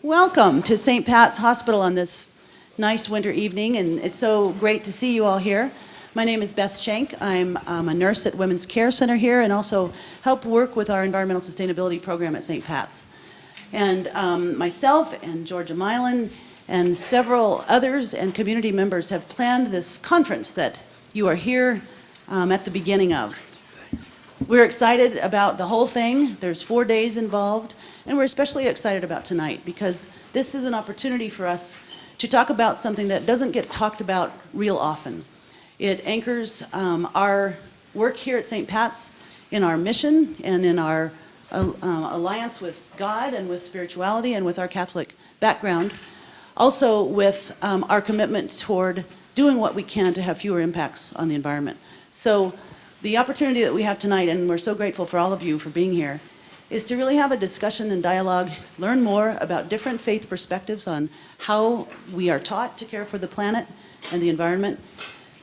Welcome to St. Pat's Hospital on this nice winter evening, and it's so great to see you all here. My name is Beth Shank. I'm a nurse at Women's Care Center here and also help work with our environmental sustainability program at St. Pat's. And myself and Georgia Milan and several others and community members have planned this conference that you are here at the beginning of. We're excited about the whole thing. There's 4 days involved. And we're especially excited about tonight because this is an opportunity for us to talk about something that doesn't get talked about real often. It anchors our work here at St. Pat's in our mission and in our alliance with God and with spirituality and with our Catholic background. Also with our commitment toward doing what we can to have fewer impacts on the environment. So the opportunity that we have tonight, and we're so grateful for all of you for being here, is to really have a discussion and dialogue, learn more about different faith perspectives on how we are taught to care for the planet and the environment,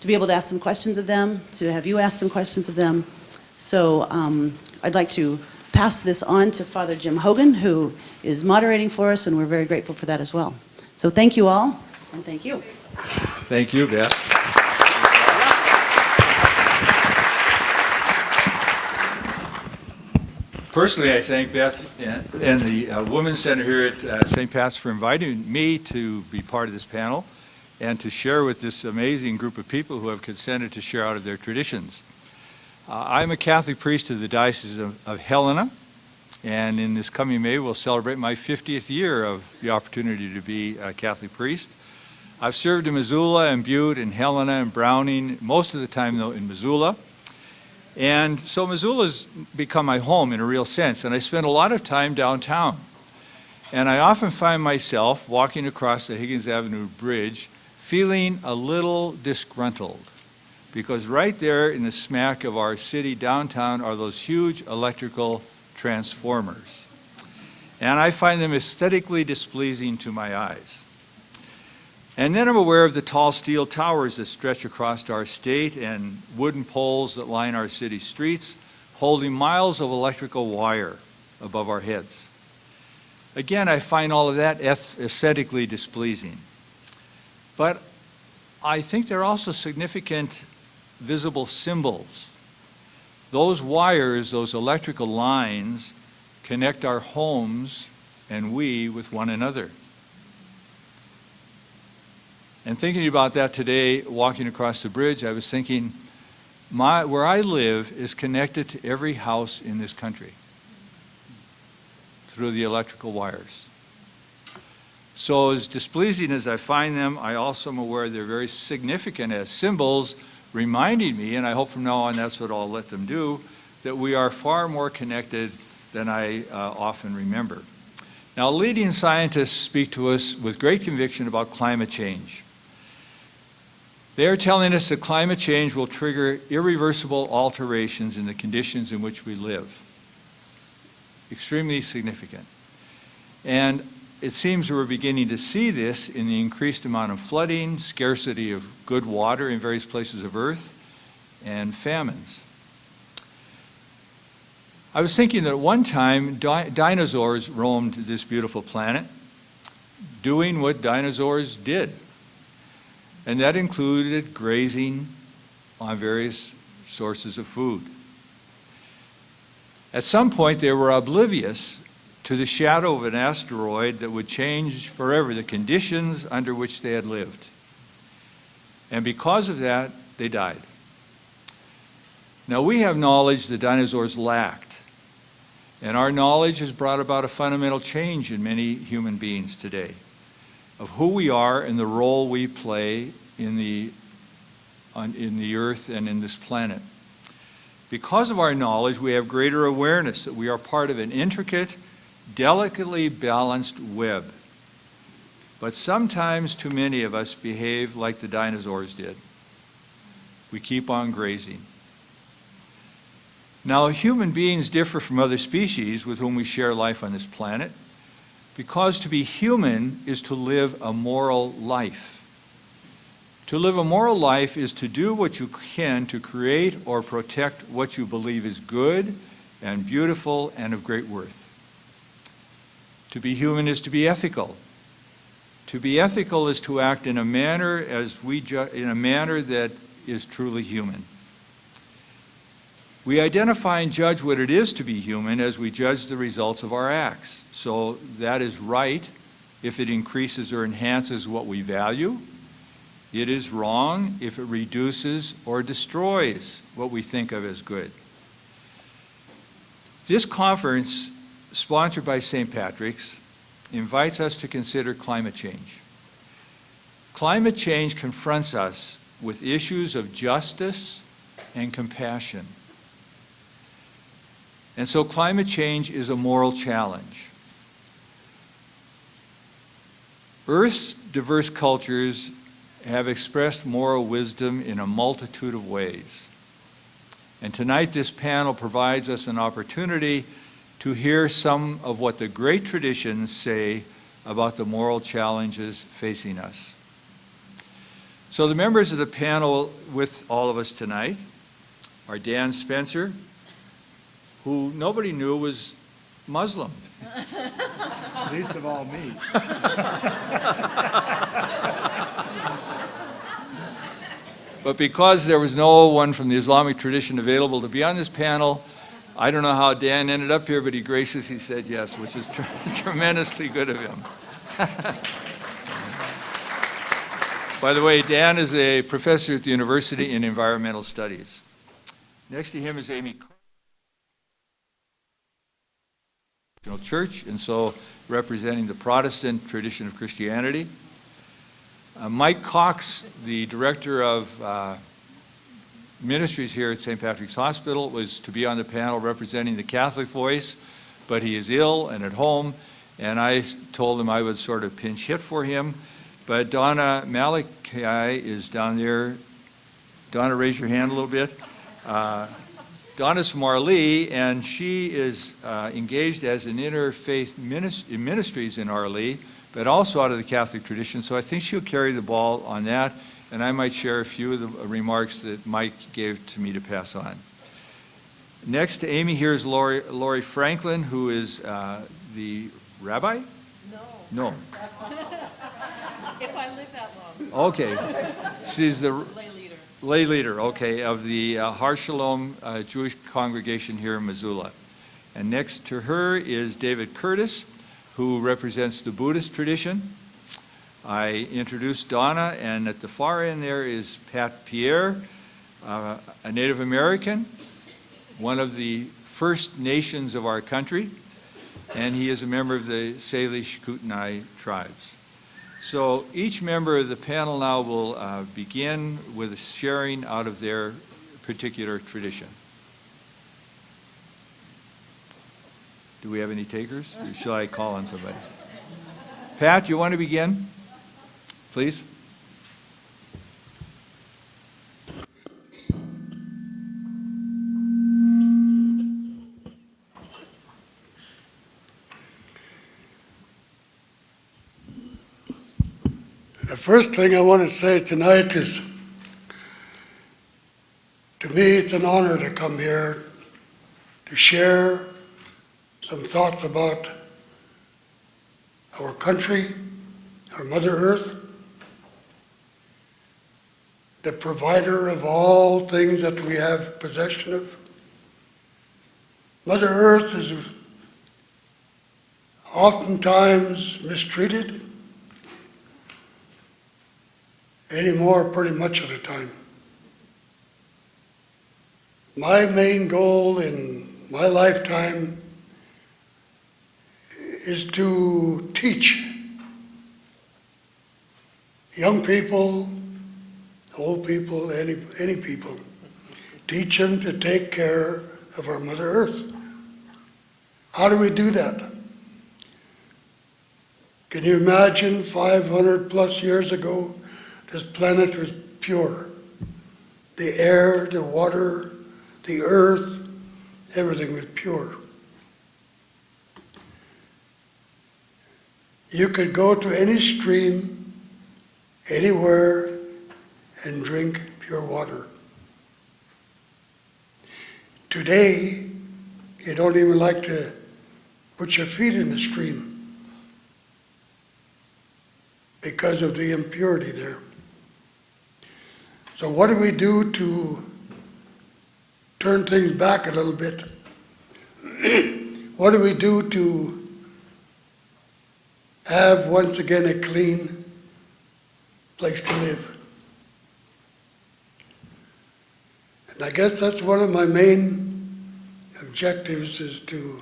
to be able to ask some questions of them, to have you ask some questions of them. So I'd like to pass this on to Father Jim Hogan, who is moderating for us, and we're very grateful for that as well. So thank you all, and thank you. Thank you, Beth. Personally, I thank Beth and the Women's Center here at St. Pat's for inviting me to be part of this panel and to share with this amazing group of people who have consented to share out of their traditions. I'm a Catholic priest of the Diocese of Helena, and in this coming May we'll celebrate my 50th year of the opportunity to be a Catholic priest. I've served in Missoula and Butte and Helena and Browning, most of the time though in Missoula. And so Missoula's become my home in a real sense, and I spend a lot of time downtown. And I often find myself walking across the Higgins Avenue Bridge feeling a little disgruntled, because right there in the smack of our city downtown are those huge electrical transformers. And I find them aesthetically displeasing to my eyes. And then I'm aware of the tall steel towers that stretch across our state and wooden poles that line our city streets, holding miles of electrical wire above our heads. Again, I find all of that aesthetically displeasing. But I think they're also significant visible symbols. Those wires, those electrical lines, connect our homes and we with one another. And thinking about that today, walking across the bridge, I was thinking, where I live is connected to every house in this country through the electrical wires. So as displeasing as I find them, I also am aware they're very significant as symbols, reminding me, and I hope from now on that's what I'll let them do, that we are far more connected than I often remember. Now, leading scientists speak to us with great conviction about climate change. They are telling us that climate change will trigger irreversible alterations in the conditions in which we live. Extremely significant. And it seems we're beginning to see this in the increased amount of flooding, scarcity of good water in various places of Earth, and famines. I was thinking that at one time dinosaurs roamed this beautiful planet, doing what dinosaurs did. And that included grazing on various sources of food. At some point, they were oblivious to the shadow of an asteroid that would change forever the conditions under which they had lived. And because of that, they died. Now, we have knowledge the dinosaurs lacked. And our knowledge has brought about a fundamental change in many human beings today, of who we are and the role we play in the earth and in this planet. Because of our knowledge, we have greater awareness that we are part of an intricate, delicately balanced web But sometimes too many of us behave like the dinosaurs did. We keep on grazing. Now, human beings differ from other species with whom we share life on this planet, because to be human is to live a moral life. To live a moral life is to do what you can to create or protect what you believe is good and beautiful and of great worth. To be human is to be ethical. To be ethical is to act in a manner that is truly human. We identify and judge what it is to be human as we judge the results of our acts. So that is right if it increases or enhances what we value. It is wrong if it reduces or destroys what we think of as good. This conference, sponsored by St. Patrick's, invites us to consider climate change. Climate change confronts us with issues of justice and compassion. And so climate change is a moral challenge. Earth's diverse cultures have expressed moral wisdom in a multitude of ways. And tonight this panel provides us an opportunity to hear some of what the great traditions say about the moral challenges facing us. So the members of the panel with all of us tonight are Dan Spencer, who nobody knew was Muslim. Least of all me. But because there was no one from the Islamic tradition available to be on this panel, I don't know how Dan ended up here, but he graciously said yes, which is tremendously good of him. By the way, Dan is a professor at the University in Environmental Studies. Next to him is Amy Church, and so representing the Protestant tradition of Christianity. Mike Cox, the director of ministries here at St. Patrick's Hospital, was to be on the panel representing the Catholic voice, but he is ill and at home, and I told him I would sort of pinch hit for him. But Donna Malachi is down there. Donna, raise your hand a little bit. Donna's from Arlee, and she is engaged as an interfaith ministries in Arlee, but also out of the Catholic tradition. So I think she'll carry the ball on that, and I might share a few of the remarks that Mike gave to me to pass on. Next to Amy here is Lori Franklin, who is the rabbi? No. If I live that long. Okay. She's the lay leader, okay, of the Har Shalom Jewish congregation here in Missoula. And next to her is David Curtis, who represents the Buddhist tradition. I introduced Donna, and at the far end there is Pat Pierre, a Native American, one of the First Nations of our country, and he is a member of the Salish Kootenai tribes. So each member of the panel now will begin with a sharing out of their particular tradition. Do we have any takers? Or shall I call on somebody? Pat, you want to begin, please? The first thing I want to say tonight is, to me, it's an honor to come here to share some thoughts about our country, our Mother Earth, the provider of all things that we have possession of. Mother Earth is oftentimes mistreated, anymore pretty much of the time. My main goal in my lifetime is to teach young people, old people, any people, teach them to take care of our Mother Earth. How do we do that? Can you imagine 500 plus years ago, this planet was pure? The air, the water, the earth, everything was pure. You could go to any stream, anywhere, and drink pure water. Today, you don't even like to put your feet in the stream because of the impurity there. So what do we do to turn things back a little bit? What do we do to have once again a clean place to live? And I guess that's one of my main objectives, is to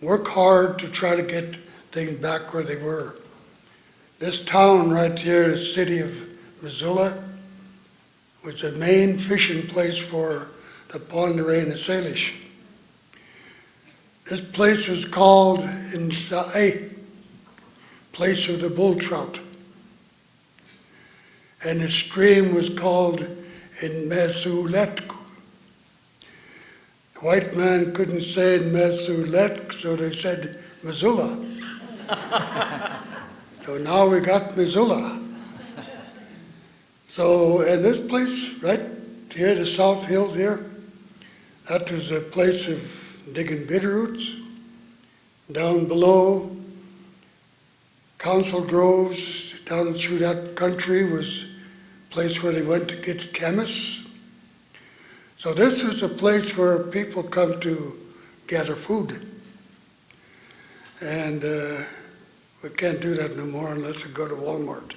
work hard to try to get things back where they were. This town right here, the city of Missoula, was the main fishing place for the Pend d'Oreille and the Salish. This place was called in the place of the bull trout. And the stream was called in Mesuletku. The white man couldn't say Mesuletku, so they said Missoula. So now we got Missoula. So, and this place right here, the South Hills here, that was a place of digging bitterroots. Down below, Council Groves, down through that country, was a place where they went to get chemists. So this is a place where people come to gather food. And we can't do that no more unless we go to Walmart.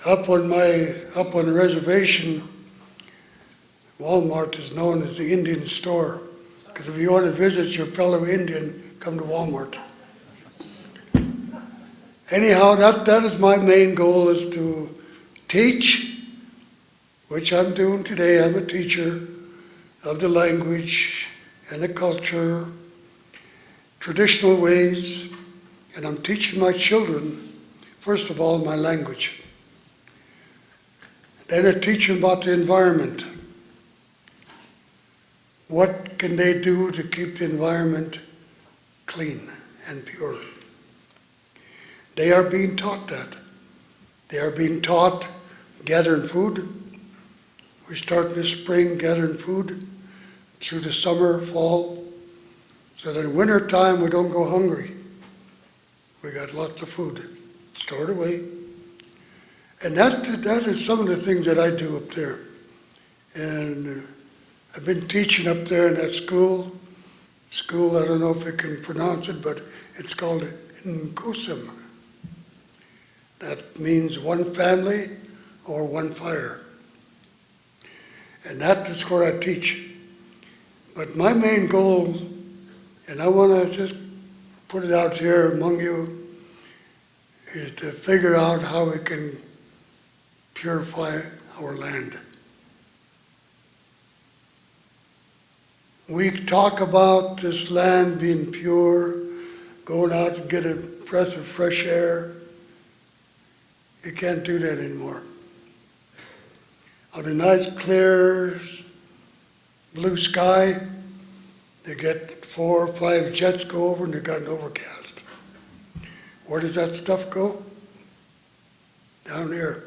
Up on the reservation, Walmart is known as the Indian store, because if you want to visit your fellow Indian, come to Walmart. Anyhow, that is my main goal, is to teach, which I'm doing today. I'm a teacher of the language and the culture, traditional ways, and I'm teaching my children, first of all, my language. Then I teach them about the environment. What can they do to keep the environment clean and pure? They are being taught that. They are being taught gathering food. We start in the spring gathering food through the summer, fall, so that in winter time we don't go hungry. We got lots of food stored away. And that is some of the things that I do up there. And I've been teaching up there in that school. I don't know if you can pronounce it, but it's called Nkusum. That means one family or one fire. And that is where I teach. But my main goal, and I want to just put it out here among you, is to figure out how we can purify our land. We talk about this land being pure, going out and get a breath of fresh air. You can't do that anymore. On a nice, clear, blue sky, they get 4 or 5 jets go over and they got an overcast. Where does that stuff go? Down here.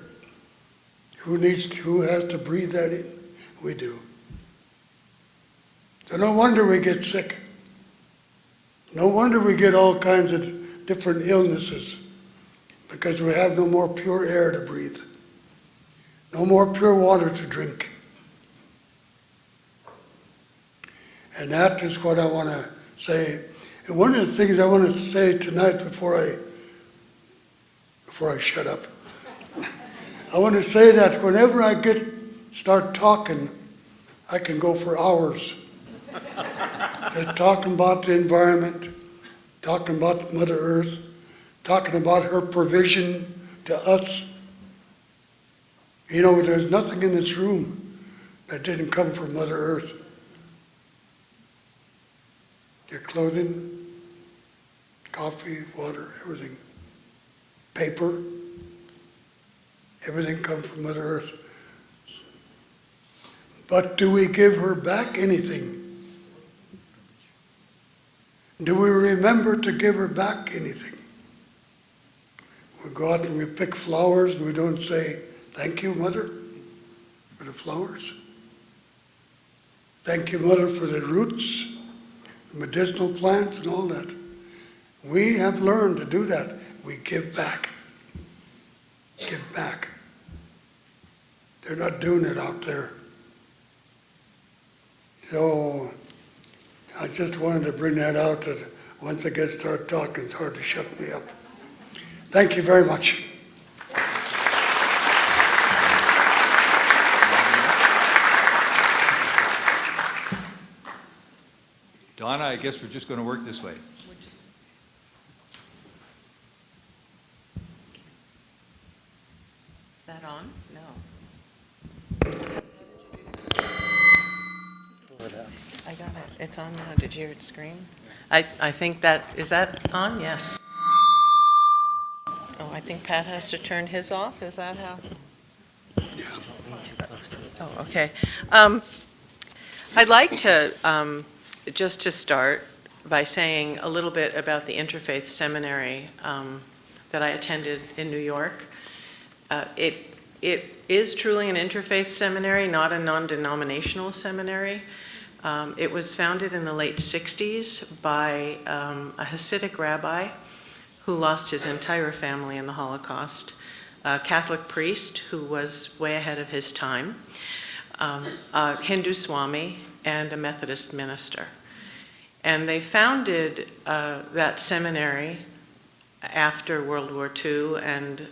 Who has to breathe that in? We do. So no wonder we get sick. No wonder we get all kinds of different illnesses, because we have no more pure air to breathe. No more pure water to drink. And that is what I want to say. And one of the things I want to say tonight before I shut up, I want to say that whenever I start talking, I can go for hours. Just talking about the environment, talking about Mother Earth, talking about her provision to us. You know, there's nothing in this room that didn't come from Mother Earth. Your clothing, coffee, water, everything. Paper, everything comes from Mother Earth. But do we give her back anything? Do we remember to give her back anything? We go out and we pick flowers and we don't say, thank you, Mother, for the flowers. Thank you, Mother, for the roots, the medicinal plants and all that. We have learned to do that. We give back. Give back. They're not doing it out there. So I just wanted to bring that out, that once I get started talking, it's hard to shut me up. Thank you very much. Donna, I guess we're just going to work this way. Is that on? No. I got it. It's on now. Did you hear it scream? I think that, is that on? Yes. Oh, I think Pat has to turn his off. Is that how? Oh, okay. I'd like to, just to start by saying a little bit about the Interfaith Seminary that I attended in New York. It is truly an interfaith seminary, not a non-denominational seminary. It was founded in the late 60s by a Hasidic rabbi who lost his entire family in the Holocaust, a Catholic priest who was way ahead of his time, a Hindu Swami, and a Methodist minister. And they founded that seminary after World War II and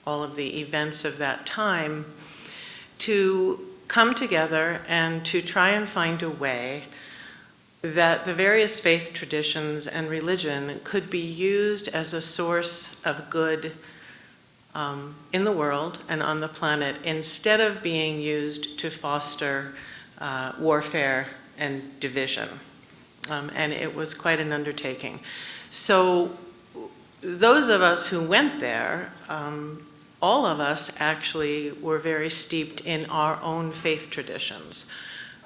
all of the events of that time to come together and to try and find a way that the various faith traditions and religion could be used as a source of good in the world and on the planet, instead of being used to foster warfare and division. And it was quite an undertaking. So those of us who went there, all of us actually were very steeped in our own faith traditions.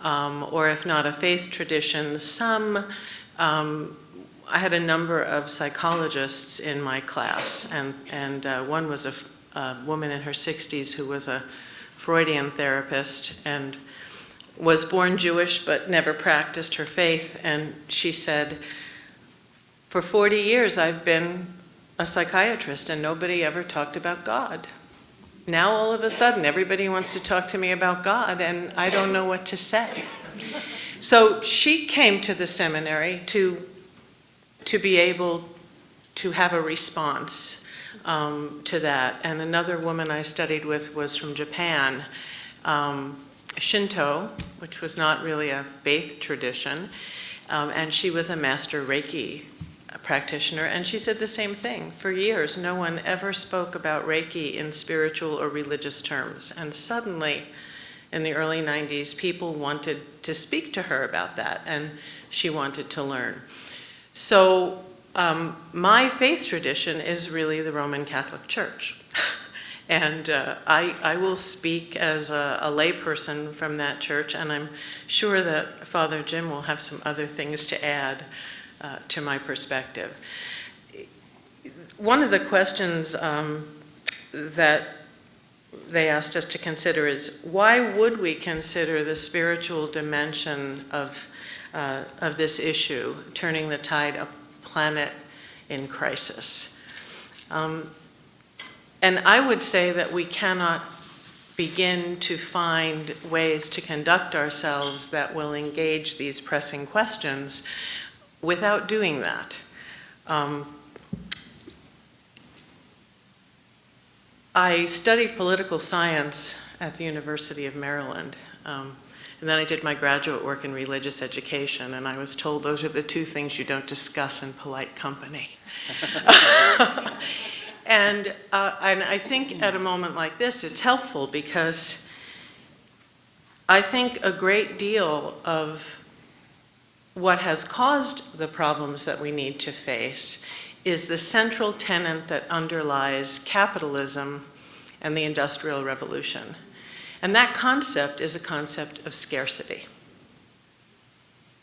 Or if not a faith tradition, some, I had a number of psychologists in my class, and one was a woman in her 60s who was a Freudian therapist and was born Jewish but never practiced her faith. And she said, for 40 years I've been a psychiatrist and nobody ever talked about God. Now all of a sudden everybody wants to talk to me about God and I don't know what to say. So she came to the seminary to be able to have a response to that. And another woman I studied with was from Japan, Shinto, which was not really a faith tradition, and she was a master Reiki practitioner, and she said the same thing. For years, no one ever spoke about Reiki in spiritual or religious terms, and suddenly, in the early 90s, people wanted to speak to her about that, and she wanted to learn. So my faith tradition is really the Roman Catholic Church. And I will speak as a layperson from that church, and I'm sure that Father Jim will have some other things to add to my perspective. One of the questions that they asked us to consider is, why would we consider the spiritual dimension of this issue, turning the tide, a planet in crisis? And I would say that we cannot begin to find ways to conduct ourselves that will engage these pressing questions without doing that. I studied political science at the University of Maryland, and then I did my graduate work in religious education, and I was told those are the two things you don't discuss in polite company. And I think at a moment like this, it's helpful because I think a great deal of what has caused the problems that we need to face is the central tenet that underlies capitalism and the Industrial Revolution. And that concept is a concept of scarcity.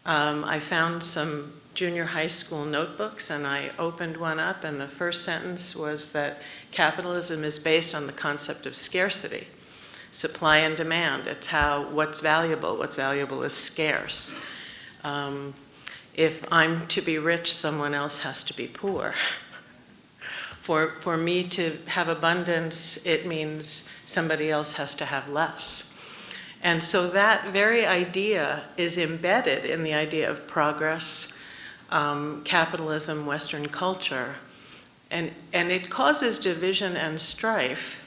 I found some junior high school notebooks, and I opened one up, and the first sentence was that capitalism is based on the concept of scarcity, supply and demand. It's what's valuable is scarce. If I'm to be rich, someone else has to be poor. For me to have abundance, it means somebody else has to have less. And so that very idea is embedded in the idea of progress, capitalism, Western culture, and it causes division and strife.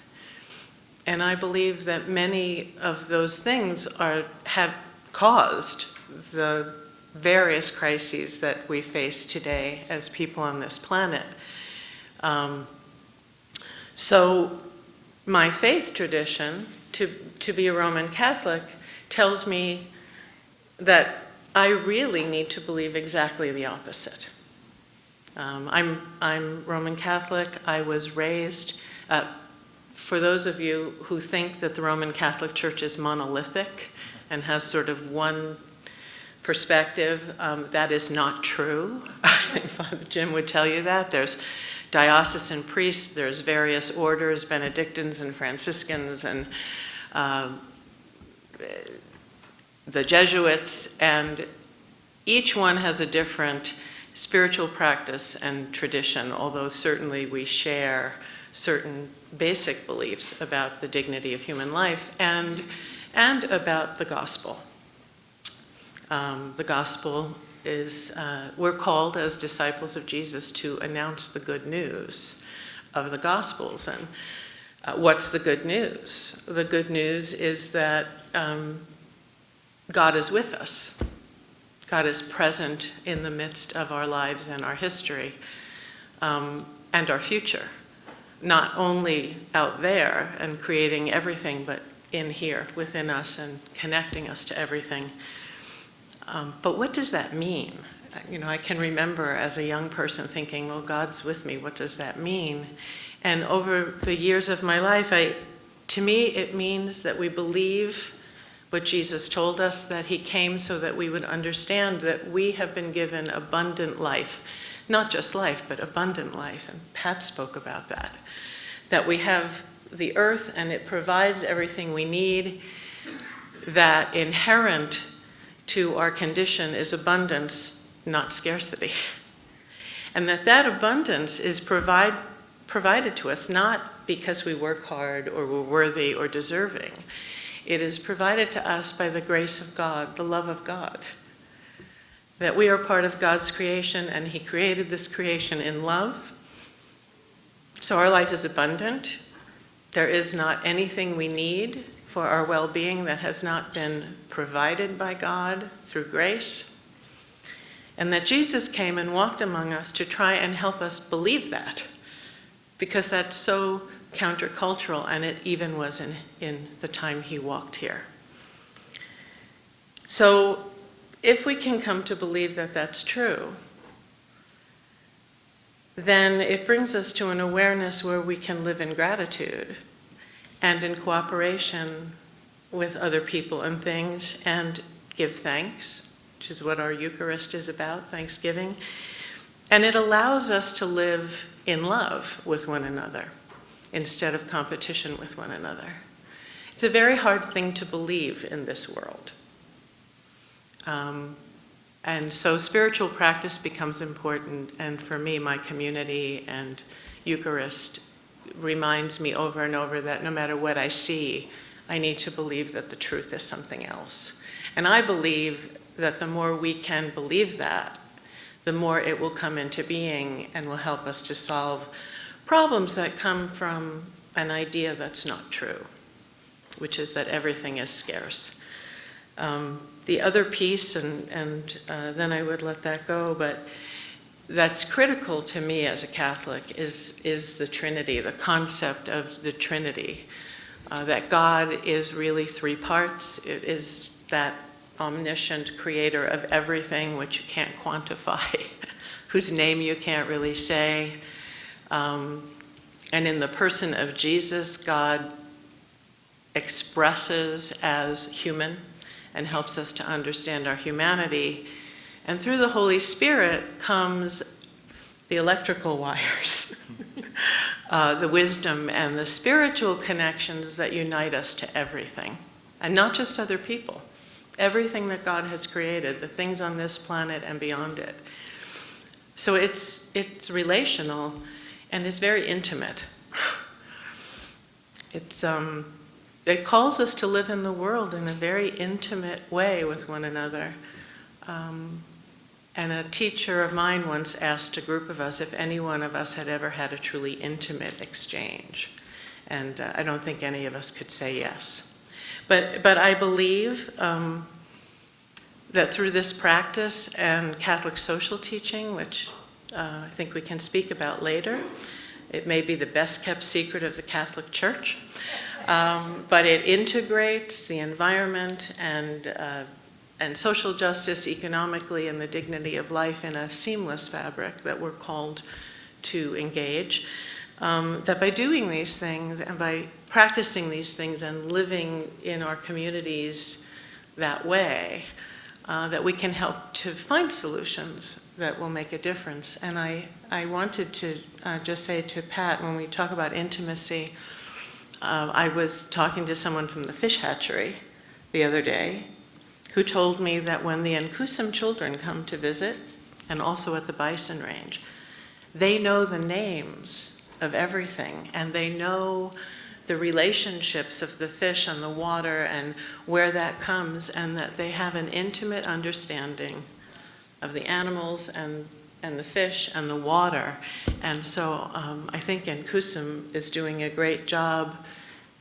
And I believe that many of those things have caused the various crises that we face today as people on this planet. So my faith tradition, to be a Roman Catholic, tells me that I really need to believe exactly the opposite. I'm Roman Catholic. I was raised, for those of you who think that the Roman Catholic Church is monolithic and has sort of one perspective, that is not true. I think Father Jim would tell you that. There's diocesan priests, there's various orders, Benedictines and Franciscans, and the Jesuits, and each one has a different spiritual practice and tradition, although certainly we share certain basic beliefs about the dignity of human life and about the gospel. The gospel is, we're called as disciples of Jesus to announce the good news of the Gospels. And what's the good news? The good news is that God is with us. God is present in the midst of our lives and our history and our future. Not only out there and creating everything, but in here, within us, and connecting us to everything. But what does that mean? You know, I can remember as a young person thinking, well, God's with me, what does that mean? And over the years of my life, to me, it means that we believe what Jesus told us, that he came so that we would understand that we have been given abundant life. Not just life, but abundant life. And Pat spoke about that. That we have the earth and it provides everything we need, that inherent to our condition is abundance, not scarcity. And that abundance is provided to us not because we work hard or we're worthy or deserving. It is provided to us by the grace of God, the love of God. That we are part of God's creation, and he created this creation in love. So our life is abundant. There is not anything we need for our well-being that has not been provided by God through grace. And that Jesus came and walked among us to try and help us believe that, because that's so countercultural, and it even was in the time he walked here. So if we can come to believe that that's true, then it brings us to an awareness where we can live in gratitude and in cooperation with other people and things, and give thanks, which is what our Eucharist is about, thanksgiving. And it allows us to live in love with one another instead of competition with one another. It's a very hard thing to believe in this world. And so spiritual practice becomes important, and for me, my community and Eucharist reminds me over and over that no matter what I see, I need to believe that the truth is something else. And I believe that the more we can believe that, the more it will come into being and will help us to solve problems that come from an idea that's not true, which is that everything is scarce. The other piece, and then I would let that go, but that's critical to me as a Catholic is the Trinity, the concept of the Trinity, that God is really three parts. It is that omniscient creator of everything which you can't quantify, whose name you can't really say. And in the person of Jesus, God expresses as human and helps us to understand our humanity. And through the Holy Spirit comes the electrical wires, the wisdom and the spiritual connections that unite us to everything, and not just other people. Everything that God has created, the things on this planet and beyond it. So it's relational and it's very intimate. It calls us to live in the world in a very intimate way with one another. And a teacher of mine once asked a group of us if any one of us had ever had a truly intimate exchange. And I don't think any of us could say yes. But I believe that through this practice and Catholic social teaching, which I think we can speak about later, it may be the best kept secret of the Catholic Church, but it integrates the environment and social justice economically and the dignity of life in a seamless fabric that we're called to engage. That by doing these things and by practicing these things and living in our communities that way, that we can help to find solutions that will make a difference. And I wanted to just say to Pat, when we talk about intimacy, I was talking to someone from the fish hatchery the other day who told me that when the Nkusum children come to visit, and also at the bison range, they know the names of everything, and they know the relationships of the fish and the water and where that comes, and that they have an intimate understanding of the animals and the fish and the water. And so I think Nkusum is doing a great job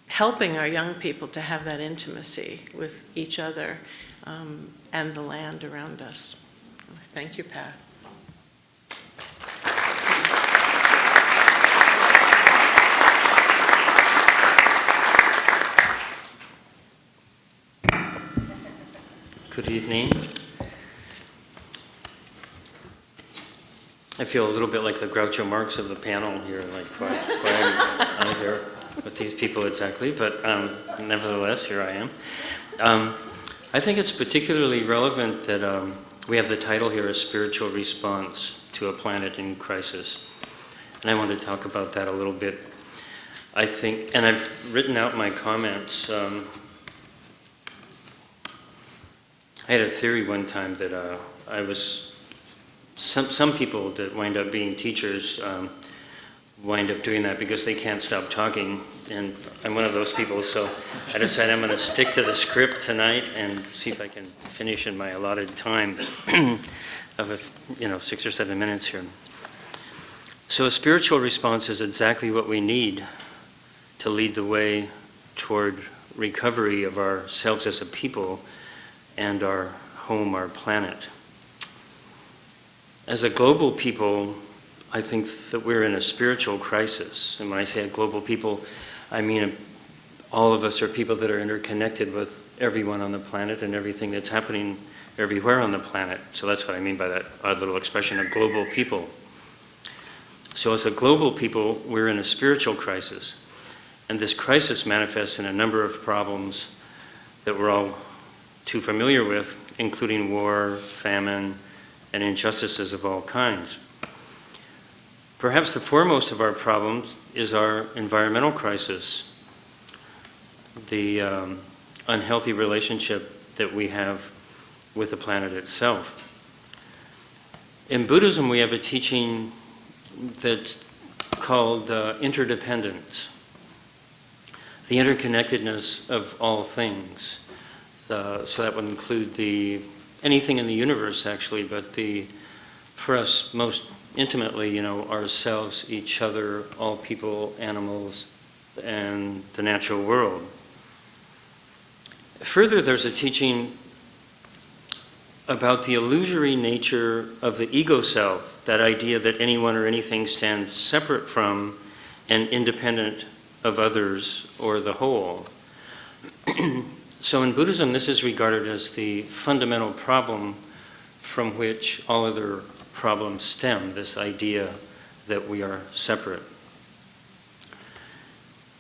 helping our young people to have that intimacy with each other and the land around us. Thank you, Pat. Good evening. I feel a little bit like the Groucho Marx of the panel here, like why I'm here with these people exactly, but nevertheless, here I am. I think it's particularly relevant that we have the title here, A Spiritual Response to a Planet in Crisis. And I want to talk about that a little bit. I think, and I've written out my comments. I had a theory one time that some people that wind up being teachers wind up doing that because they can't stop talking, and I'm one of those people, so I decided I'm going to stick to the script tonight and see if I can finish in my allotted time of 6 or 7 minutes here. So a spiritual response is exactly what we need to lead the way toward recovery of ourselves as a people and our home, our planet. As a global people, I think that we're in a spiritual crisis. And when I say a global people, I mean all of us are people that are interconnected with everyone on the planet and everything that's happening everywhere on the planet. So that's what I mean by that odd little expression, a global people. So as a global people, we're in a spiritual crisis. And this crisis manifests in a number of problems that we're all too familiar with, including war, famine, and injustices of all kinds. Perhaps the foremost of our problems is our environmental crisis, the unhealthy relationship that we have with the planet itself. In Buddhism, we have a teaching that's called interdependence, the interconnectedness of all things. So that would include anything in the universe, actually, but for us, most intimately, ourselves, each other, all people, animals, and the natural world. Further, there's a teaching about the illusory nature of the ego self, that idea that anyone or anything stands separate from and independent of others or the whole. So in Buddhism, this is regarded as the fundamental problem from which all other problems stem, this idea that we are separate.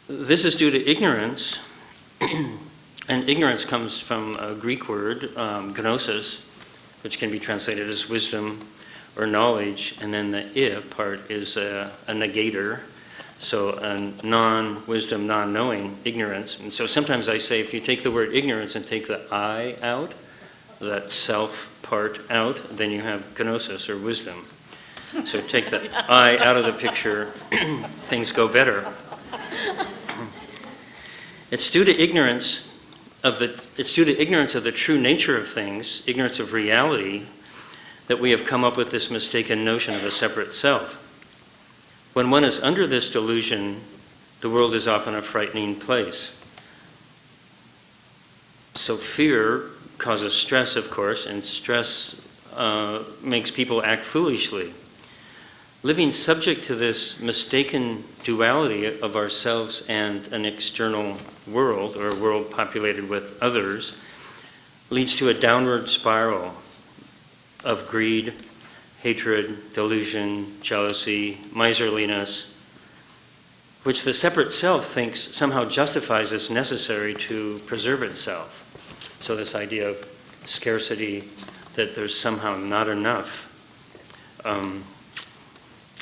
This is due to ignorance, and ignorance comes from a Greek word, gnosis, which can be translated as wisdom or knowledge, and then the I part is a negator, so a non-wisdom, non-knowing, ignorance. And so sometimes I say if you take the word ignorance and take the I out, that self part out, then you have gnosis or wisdom. So take the I out of the picture, things go better. It's due to ignorance of the true nature of things, ignorance of reality, that we have come up with this mistaken notion of a separate self. When one is under this delusion, the world is often a frightening place. So fear causes stress, of course, and stress makes people act foolishly. Living subject to this mistaken duality of ourselves and an external world, or a world populated with others, leads to a downward spiral of greed, hatred, delusion, jealousy, miserliness, which the separate self thinks somehow justifies as necessary to preserve itself. So this idea of scarcity, that there's somehow not enough,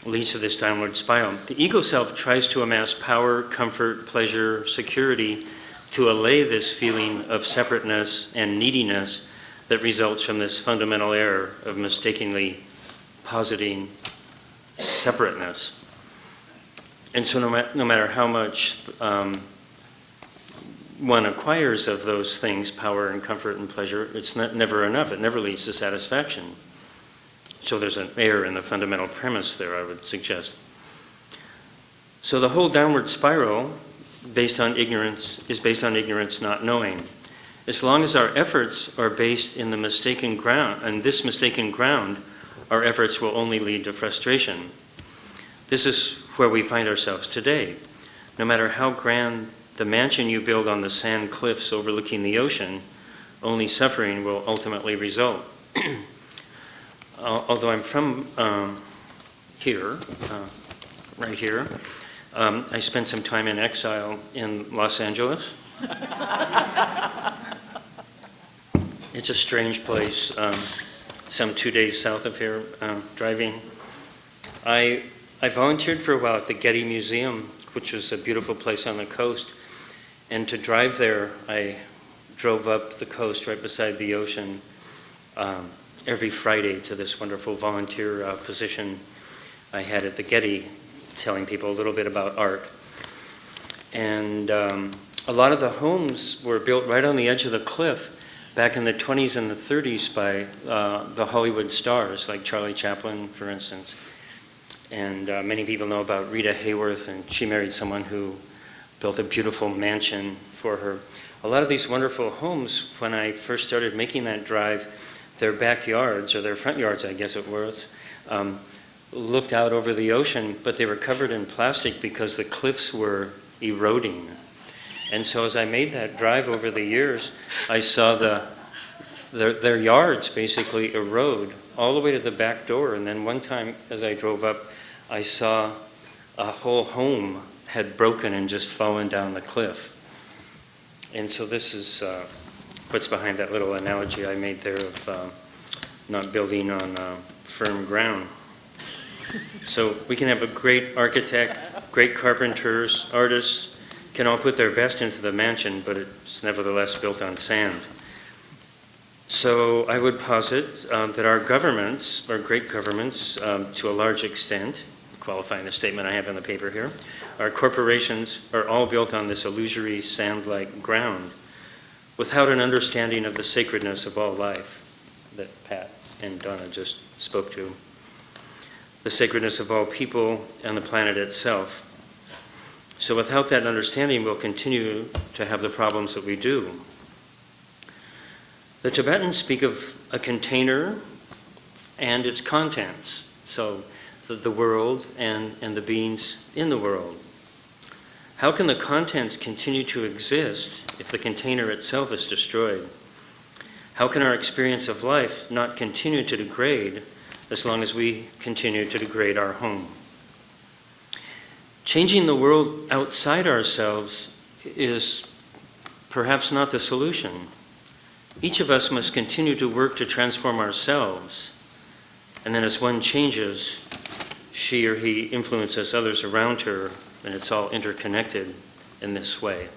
leads to this downward spiral. The ego self tries to amass power, comfort, pleasure, security to allay this feeling of separateness and neediness that results from this fundamental error of mistakenly positing separateness. And so no matter how much one acquires of those things, power and comfort and pleasure, it's never enough. It never leads to satisfaction. So there's an error in the fundamental premise there, I would suggest. So the whole downward spiral based on ignorance is based on ignorance, not knowing. As long as our efforts are based in the mistaken ground, and this mistaken ground, our efforts will only lead to frustration. This is where we find ourselves today. No matter how grand the mansion you build on the sand cliffs overlooking the ocean, only suffering will ultimately result. Although I'm from here, right here, I spent some time in exile in Los Angeles. It's a strange place, some 2 days south of here, driving. I volunteered for a while at the Getty Museum, which was a beautiful place on the coast. And to drive there, I drove up the coast right beside the ocean every Friday to this wonderful volunteer position I had at the Getty, telling people a little bit about art. And a lot of the homes were built right on the edge of the cliff back in the 20s and the 30s by the Hollywood stars, like Charlie Chaplin, for instance. And many people know about Rita Hayworth, and she married someone who built a beautiful mansion for her. A lot of these wonderful homes, when I first started making that drive, their backyards, or their front yards, I guess it was, looked out over the ocean, but they were covered in plastic because the cliffs were eroding. And so as I made that drive over the years, I saw their yards basically erode all the way to the back door. And then one time as I drove up, I saw a whole home had broken and just fallen down the cliff. And so this is what's behind that little analogy I made there of not building on firm ground. So we can have a great architect, great carpenters, artists, can all put their best into the mansion, but it's nevertheless built on sand. So I would posit that our governments, our great governments, to a large extent, qualifying the statement I have in the paper here, our corporations are all built on this illusory sand-like ground without an understanding of the sacredness of all life that Pat and Donna just spoke to, the sacredness of all people and the planet itself. So without that understanding, we'll continue to have the problems that we do. The Tibetans speak of a container and its contents, so the world and the beings in the world. How can the contents continue to exist if the container itself is destroyed? How can our experience of life not continue to degrade as long as we continue to degrade our home? Changing the world outside ourselves is perhaps not the solution. Each of us must continue to work to transform ourselves, and then as one changes, she or he influences others around her, and it's all interconnected in this way.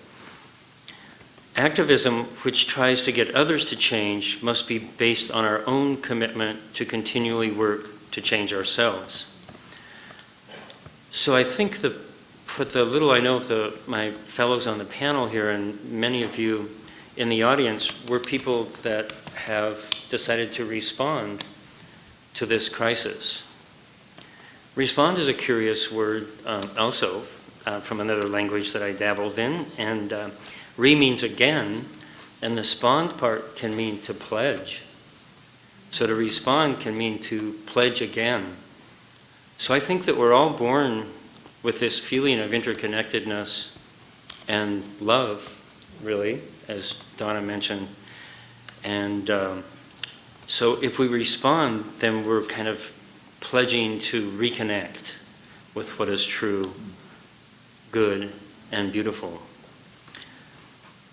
Activism, which tries to get others to change, must be based on our own commitment to continually work to change ourselves. So I think with the little I know of my fellows on the panel here, and many of you in the audience, we're people that have decided to respond to this crisis. Respond is a curious word also from another language that I dabbled in, and re means again, and the spond part can mean to pledge. So to respond can mean to pledge again. So I think that we're all born with this feeling of interconnectedness and love, really, as Donna mentioned. And so if we respond, then we're kind of pledging to reconnect with what is true, good, and beautiful.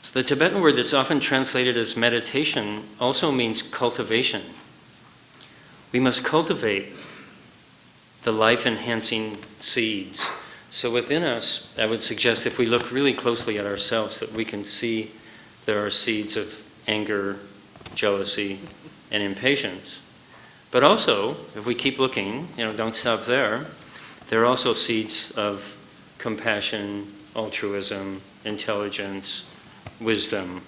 So the Tibetan word that's often translated as meditation also means cultivation. We must cultivate the life-enhancing seeds. So within us, I would suggest if we look really closely at ourselves, that we can see there are seeds of anger, jealousy, and impatience. But also, if we keep looking, don't stop there, there are also seeds of compassion, altruism, intelligence, wisdom.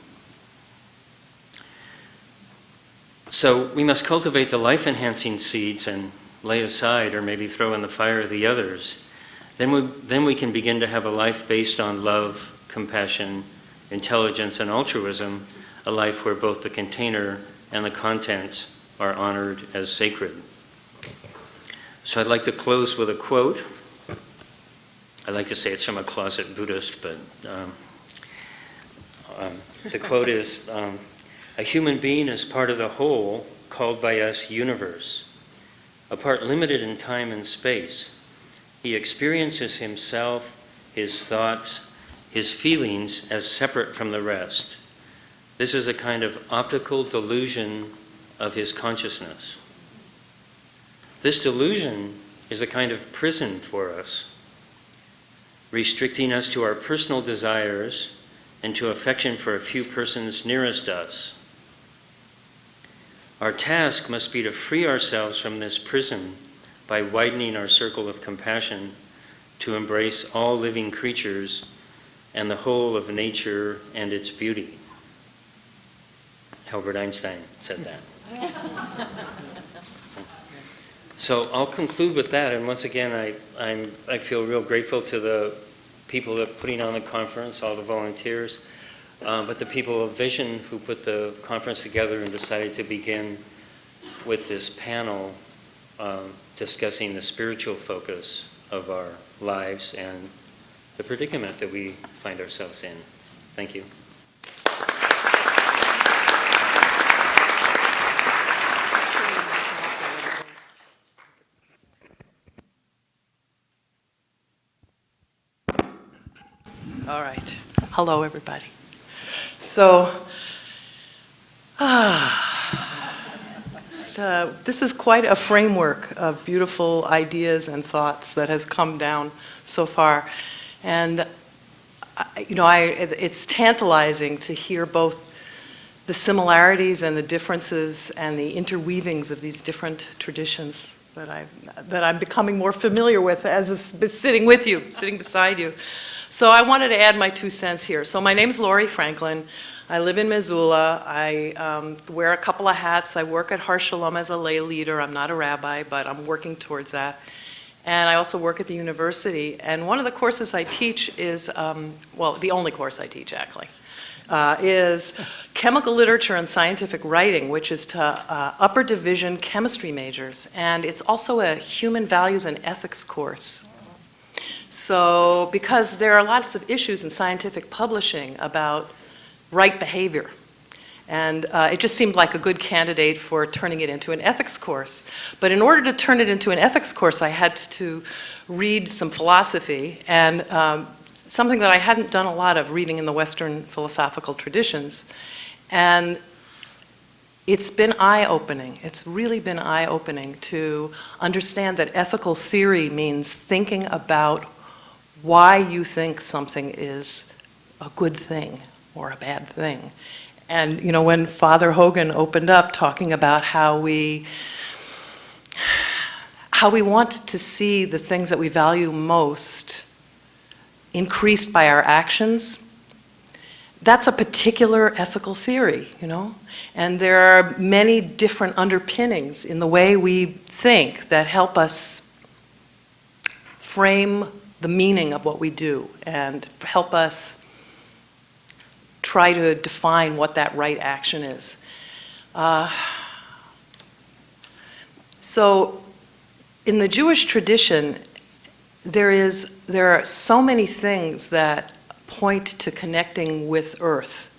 So we must cultivate the life-enhancing seeds and lay aside or maybe throw in the fire the others. Then we can begin to have a life based on love, compassion, intelligence, and altruism, a life where both the container and the contents are honored as sacred. So I'd like to close with a quote. I like to say it's from a closet Buddhist, but the quote is, "A human being is part of the whole called by us universe. A part limited in time and space. He experiences himself, his thoughts, his feelings as separate from the rest. This is a kind of optical delusion of his consciousness. This delusion is a kind of prison for us, restricting us to our personal desires and to affection for a few persons nearest us. Our task must be to free ourselves from this prison by widening our circle of compassion to embrace all living creatures and the whole of nature and its beauty." Albert Einstein said that. So I'll conclude with that, and once again, I feel real grateful to the people that are putting on the conference, all the volunteers, but the people of Vision who put the conference together and decided to begin with this panel discussing the spiritual focus of our lives and the predicament that we find ourselves in. Thank you. All right. Hello, everybody. So, this is quite a framework of beautiful ideas and thoughts that has come down so far. And, it's tantalizing to hear both the similarities and the differences and the interweavings of these different traditions that I'm becoming more familiar with as of sitting with you, sitting beside you. So I wanted to add my 2 cents here. So my name's Lori Franklin. I live in Missoula. I wear a couple of hats. I work at Har Shalom as a lay leader. I'm not a rabbi, but I'm working towards that. And I also work at the university. And one of the courses I teach is, the only course I teach actually, is chemical literature and scientific writing, which is to upper division chemistry majors. And it's also a human values and ethics course. So, because there are lots of issues in scientific publishing about right behavior. And it just seemed like a good candidate for turning it into an ethics course. But in order to turn it into an ethics course, I had to read some philosophy, and something that I hadn't done a lot of reading in the Western philosophical traditions. And it's been eye-opening. It's really been eye-opening to understand that ethical theory means thinking about why you think something is a good thing or a bad thing. And, you know, when Father Hogan opened up talking about how we want to see the things that we value most increased by our actions, that's a particular ethical theory, you know? And there are many different underpinnings in the way we think that help us frame the meaning of what we do and help us try to define what that right action is. So in the Jewish tradition, there are so many things that point to connecting with Earth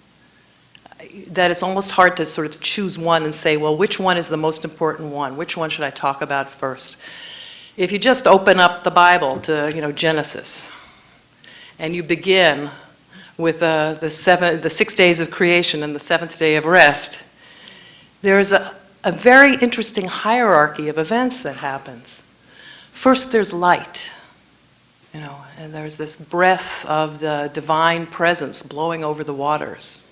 that it's almost hard to sort of choose one and say, well, which one is the most important one? Which one should I talk about first? If you just open up the Bible to, you know, Genesis, and you begin with the 6 days of creation and the seventh day of rest, there's a very interesting hierarchy of events that happens. First, there's light, you know, and there's this breath of the divine presence blowing over the waters.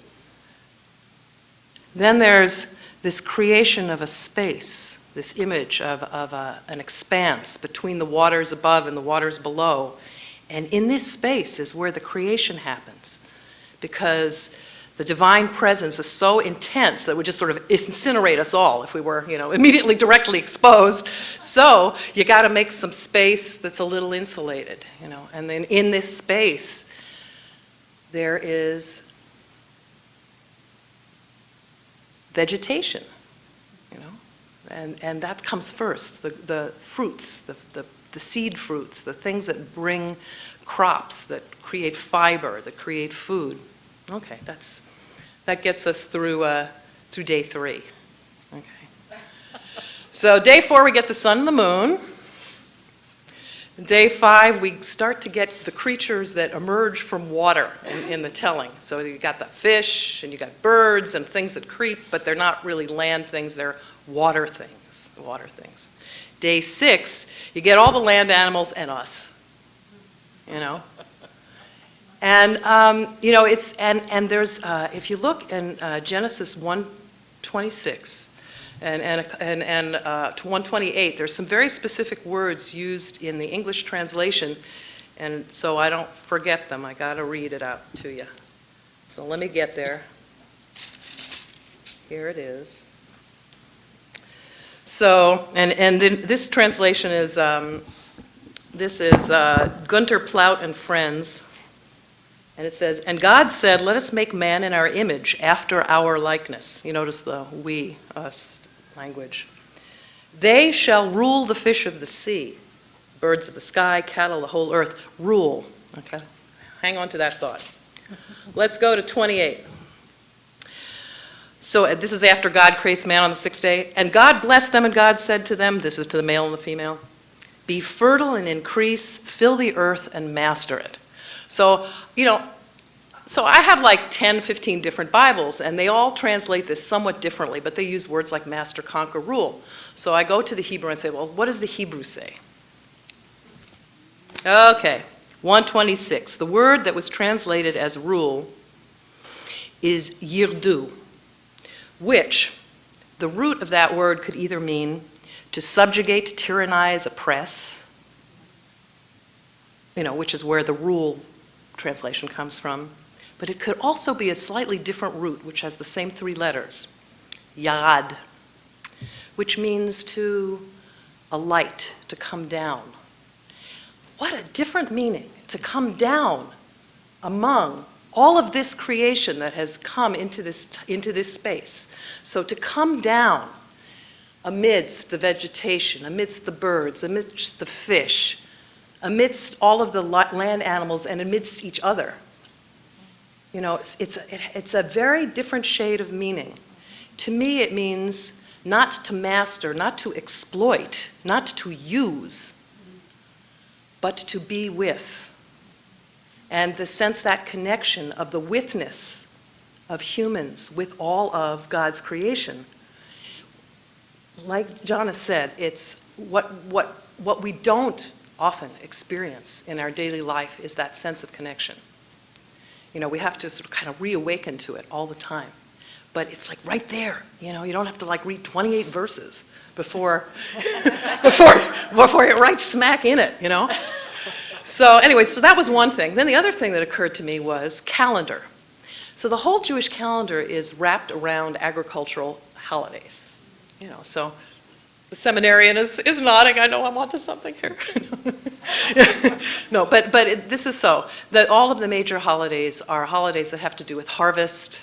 Then there's this creation of a space, this image of an expanse between the waters above and the waters below. And in this space is where the creation happens, because the divine presence is so intense that it would just sort of incinerate us all if we were, you know, immediately directly exposed. So you got to make some space that's a little insulated, you know. And then in this space, there is vegetation, you know, and that comes first. The fruits, the seed fruits, the things that bring crops, that create fiber, that create food. Okay, that gets us through day 3. Okay. So day 4 we get the sun and the moon. Day 5 we start to get the creatures that emerge from water in the telling. So you got the fish and you got birds and things that creep, but they're not really land things, they're water things. Day 6 you get all the land animals and us, you know. And you know, it's and there's if you look in Genesis 1:26 and 1:28, there's some very specific words used in the English translation, and so I don't forget them. I got to read it out to you. So let me get there. Here it is. So and then this translation is Gunter Plaut and Friends. And it says, and God said, let us make man in our image, after our likeness. You notice the we, us language. They shall rule the fish of the sea, birds of the sky, cattle, the whole earth. Rule. Okay? Hang on to that thought. Let's go to 28. So this is after God creates man on the 6th day. And God blessed them, and God said to them, this is to the male and the female, be fertile and increase, fill the earth and master it. So, you know, so I have like 10, 15 different Bibles, and they all translate this somewhat differently, but they use words like master, conquer, rule. So I go to the Hebrew and say, well, what does the Hebrew say? Okay, 1:26. The word that was translated as rule is yirdu, which the root of that word could either mean to subjugate, tyrannize, oppress, you know, which is where the rule translation comes from. But it could also be a slightly different root, which has the same 3 letters, yarad, which means to alight, to come down. What a different meaning, to come down among all of this creation that has come into this space. So to come down amidst the vegetation, amidst the birds, amidst the fish, amidst all of the land animals and amidst each other. You know, it's a very different shade of meaning. To me, it means not to master, not to exploit, not to use, but to be with. And the sense, that connection of the withness of humans with all of God's creation. Like John has said, it's what we don't often experience in our daily life is that sense of connection. You know, we have to sort of kind of reawaken to it all the time. But it's like right there, you know, you don't have to like read 28 verses before you're right smack in it, you know? So anyway, so that was one thing. Then the other thing that occurred to me was calendar. So the whole Jewish calendar is wrapped around agricultural holidays. You know, so the seminarian is nodding. I know I'm onto something here. No, but this is so, that all of the major holidays are holidays that have to do with harvest,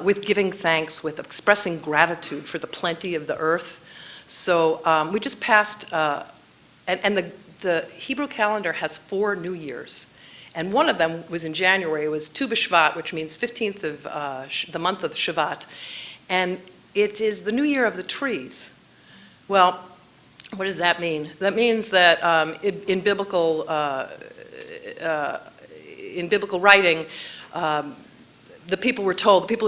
with giving thanks, with expressing gratitude for the plenty of the earth. So we just passed, and the Hebrew calendar has 4 New Years. And one of them was in January. It was Tu B'Shvat, which means 15th of the month of Shvat. And it is the New Year of the trees. Well, what does that mean? That means that in biblical writing, the people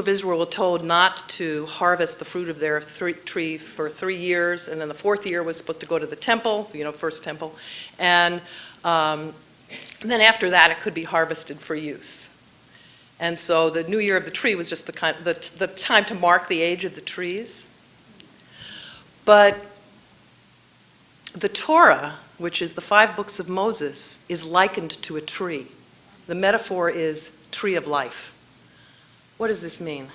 of Israel were told not to harvest the fruit of their tree for 3 years, and then the 4th year was supposed to go to the temple, you know, first temple, and then after that it could be harvested for use. And so the New Year of the Tree was just the time to mark the age of the trees. But the Torah, which is the 5 books of Moses, is likened to a tree. The metaphor is tree of life. What does this mean?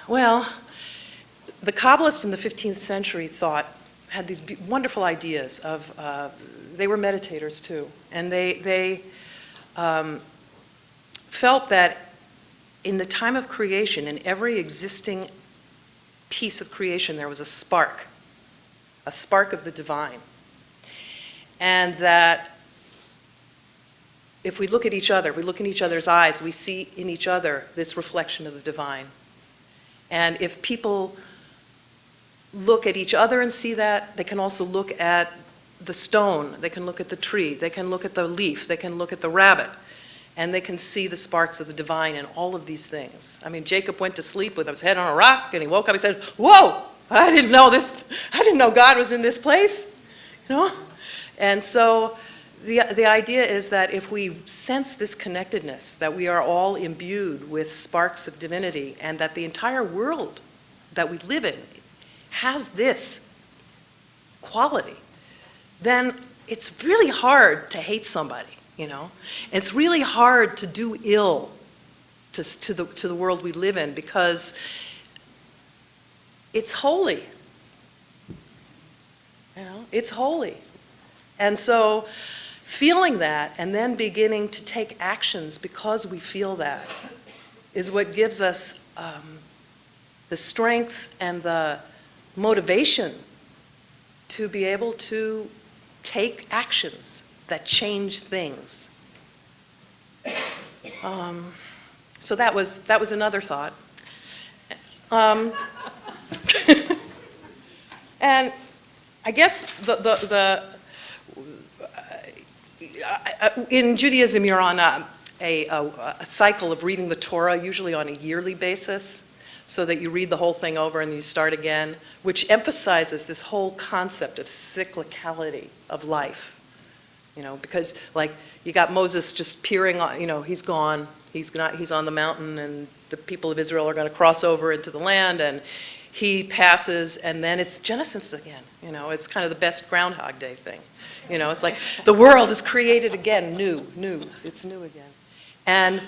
Well, the Kabbalists in the 15th century had these wonderful ideas of, they were meditators too, and they felt that in the time of creation, in every existing piece of creation, there was a spark of the divine. And that if we look at each other, we look in each other's eyes, we see in each other this reflection of the divine. And if people look at each other and see that, they can also look at the stone, they can look at the tree, they can look at the leaf, they can look at the rabbit, and they can see the sparks of the divine in all of these things. I mean, Jacob went to sleep with his head on a rock, and he woke up and said, "Whoa, I didn't know God was in this place," you know? And so the idea is that if we sense this connectedness, that we are all imbued with sparks of divinity, and that the entire world that we live in has this quality, then it's really hard to hate somebody, you know? It's really hard to do ill to the world we live in, because it's holy. You know, it's holy. And so feeling that and then beginning to take actions because we feel that is what gives us the strength and the motivation to be able to take actions that change things. So that was another thought. And I guess in Judaism, you're on a cycle of reading the Torah, usually on a yearly basis, so that you read the whole thing over and you start again, which emphasizes this whole concept of cyclicality of life. You know, because like you got Moses just peering on, you know, he's gone, he's on the mountain, and the people of Israel are going to cross over into the land, and he passes, and then it's Genesis again. You know, it's kind of the best Groundhog Day thing. You know, it's like the world is created again, new, it's new again. And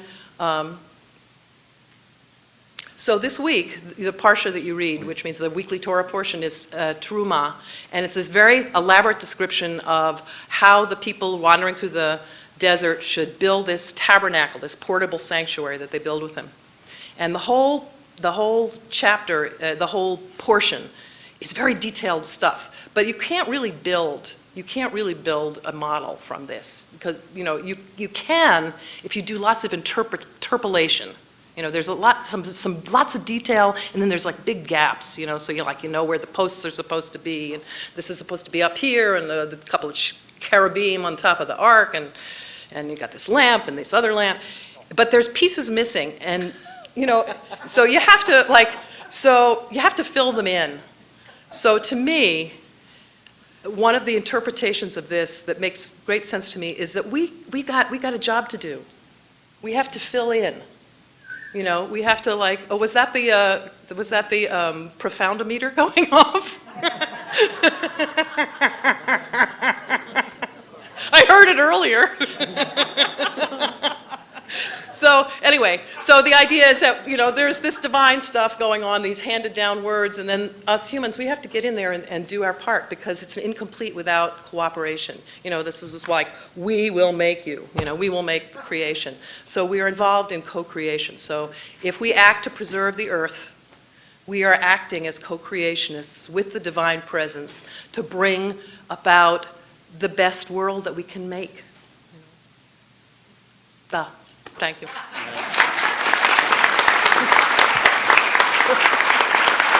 so this week, the Parsha that you read, which means the weekly Torah portion, is Terumah, and it's this very elaborate description of how the people wandering through the desert should build this tabernacle, this portable sanctuary that they build with him. And the whole chapter, the whole portion is very detailed stuff, but you can't really build You can't really build a model from this because, you know, you can if you do lots of interpolation. You know, there's lots of detail, and then there's like big gaps, you know, so you know where the posts are supposed to be, and this is supposed to be up here, and the couple of cherubim on top of the ark, and you got this lamp and this other lamp, but there's pieces missing, and, you know, so you have to fill them in. So to me, one of the interpretations of this that makes great sense to me is that we got a job to do. We have to fill in. You know, we have to like. Oh, was that the profoundometer going off? I heard it earlier. So anyway, so the idea is that, you know, there's this divine stuff going on, these handed down words, and then us humans, we have to get in there and do our part because it's incomplete without cooperation. You know, this is like, we will make you, you know, we will make the creation. So we are involved in co-creation. So if we act to preserve the earth, we are acting as co-creationists with the divine presence to bring about the best world that we can make. Thank you.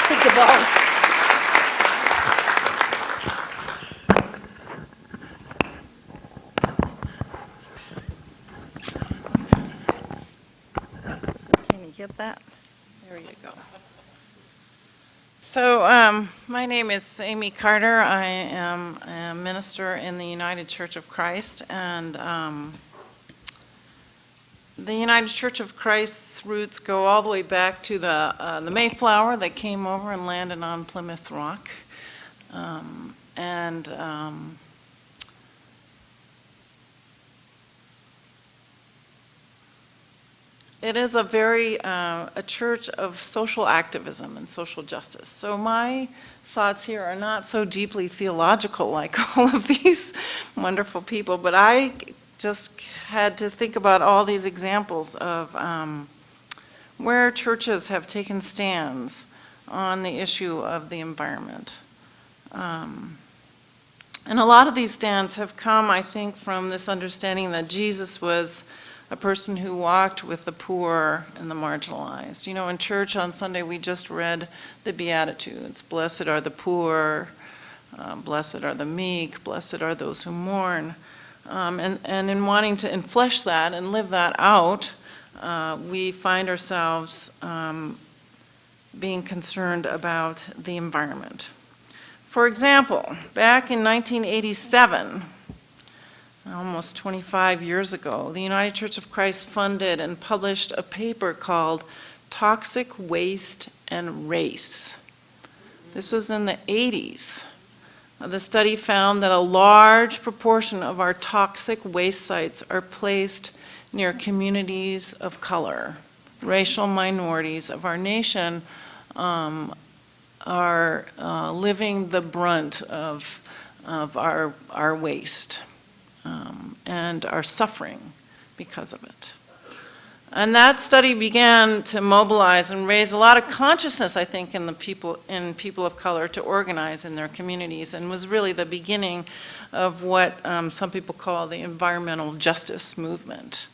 Think about. Can you get that? There you go. So, my name is Amy Carter. I am a minister in the United Church of Christ, and the United Church of Christ's roots go all the way back to the Mayflower that came over and landed on Plymouth Rock. It is a church of social activism and social justice. So my thoughts here are not so deeply theological like all of these wonderful people, but I just had to think about all these examples of where churches have taken stands on the issue of the environment. And a lot of these stands have come, I think, from this understanding that Jesus was a person who walked with the poor and the marginalized. You know, in church on Sunday we just read the Beatitudes. Blessed are the poor, blessed are the meek, blessed are those who mourn. And in wanting to enflesh that and live that out, we find ourselves being concerned about the environment. For example, back in 1987, almost 25 years ago, the United Church of Christ funded and published a paper called Toxic Waste and Race. This was in the 80s. The study found that a large proportion of our toxic waste sites are placed near communities of color. Racial minorities of our nation are living the brunt of our waste and are suffering because of it. And that study began to mobilize and raise a lot of consciousness, I think, in people of color to organize in their communities, and was really the beginning of what some people call the environmental justice movement.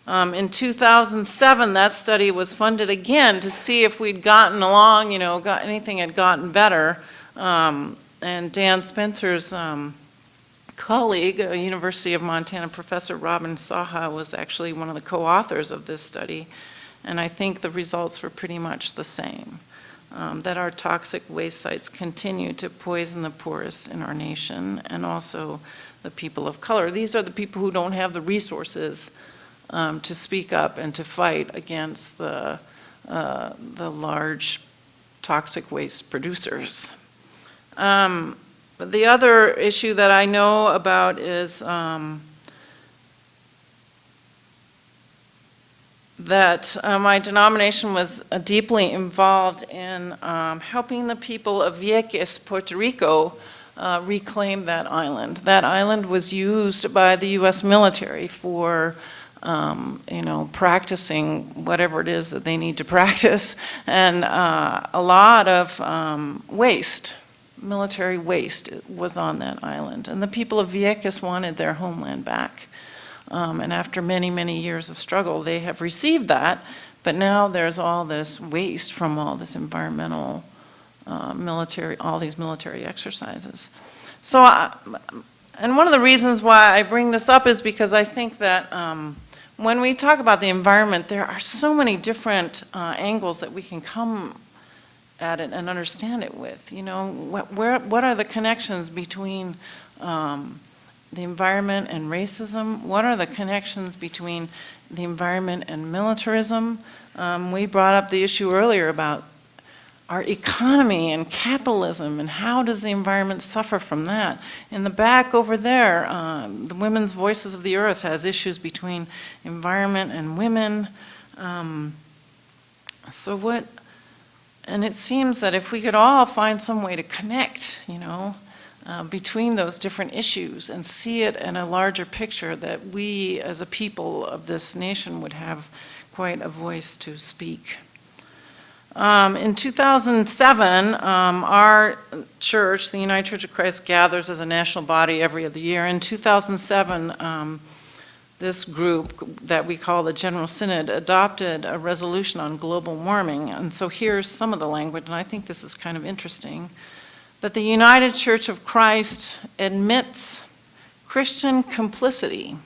In 2007, that study was funded again to see if we'd gotten along, anything had gotten better. And Dan Spencer's colleague, a University of Montana professor, Robin Saha, was actually one of the co-authors of this study. And I think the results were pretty much the same, that our toxic waste sites continue to poison the poorest in our nation and also the people of color. These are the people who don't have the resources to speak up and to fight against the large toxic waste producers. But the other issue that I know about is that my denomination was deeply involved in helping the people of Vieques, Puerto Rico, reclaim that island. That island was used by the U.S. military for practicing whatever it is that they need to practice, and a lot of waste military waste was on that island. And the people of Vieques wanted their homeland back. And after many, many years of struggle, they have received that. But now there's all this waste from all this environmental military, all these military exercises. So, and one of the reasons why I bring this up is because I think that when we talk about the environment, there are so many different angles that we can come at it and understand it with. You know, what are the connections between the environment and racism? What are the connections between the environment and militarism? We brought up the issue earlier about our economy and capitalism, and how does the environment suffer from that? In the back over there, the Women's Voices of the Earth has issues between environment and women. And it seems that if we could all find some way to connect, you know, between those different issues and see it in a larger picture, that we as a people of this nation would have quite a voice to speak. In 2007, our church, the United Church of Christ, gathers as a national body every other year. In 2007, this group that we call the General Synod adopted a resolution on global warming. And so here's some of the language, and I think this is kind of interesting, that the United Church of Christ admits Christian complicity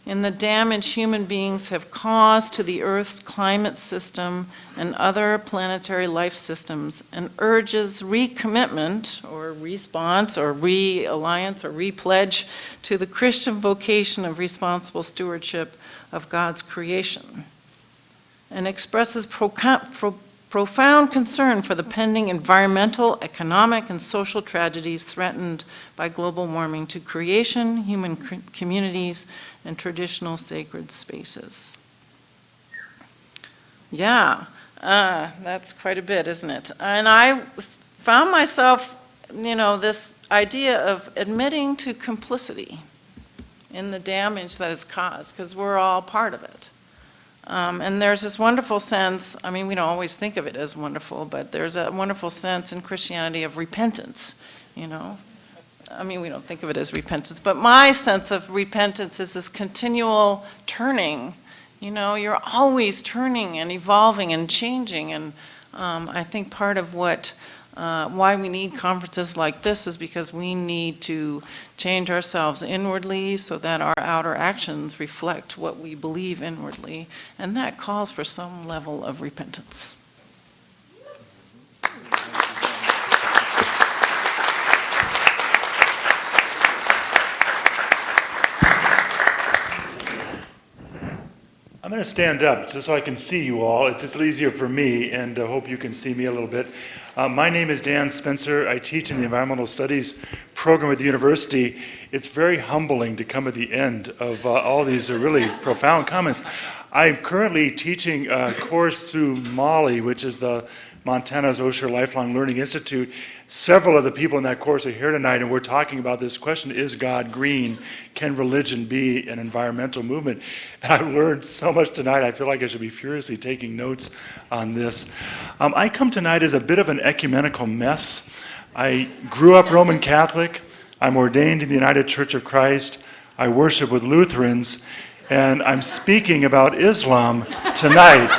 in the damage human beings have caused to the Earth's climate system and other planetary life systems, and urges recommitment or response or re-alliance or re-pledge to the Christian vocation of responsible stewardship of God's creation, and expresses profound concern for the pending environmental, economic, and social tragedies threatened by global warming to creation, human communities, and traditional sacred spaces. Yeah, that's quite a bit, isn't it? And I found myself, you know, this idea of admitting to complicity in the damage that is caused, because we're all part of it. And there's this wonderful sense, I mean, we don't always think of it as wonderful, but there's a wonderful sense in Christianity of repentance, you know? I mean, we don't think of it as repentance, but my sense of repentance is this continual turning. You know, you're always turning and evolving and changing, and I think part of why we need conferences like this is because we need to change ourselves inwardly so that our outer actions reflect what we believe inwardly, and that calls for some level of repentance. I'm going to stand up just so I can see you all. It's just easier for me, and I hope you can see me a little bit. My name is Dan Spencer. I teach in the Environmental Studies program at the university. It's very humbling to come at the end of all these really profound comments. I'm currently teaching a course through MOLLI, which is the Montana's Osher Lifelong Learning Institute. Several of the people in that course are here tonight, and we're talking about this question: is God green? Can religion be an environmental movement? And I learned so much tonight, I feel like I should be furiously taking notes on this. I come tonight as a bit of an ecumenical mess. I grew up Roman Catholic. I'm ordained in the United Church of Christ. I worship with Lutherans, and I'm speaking about Islam tonight.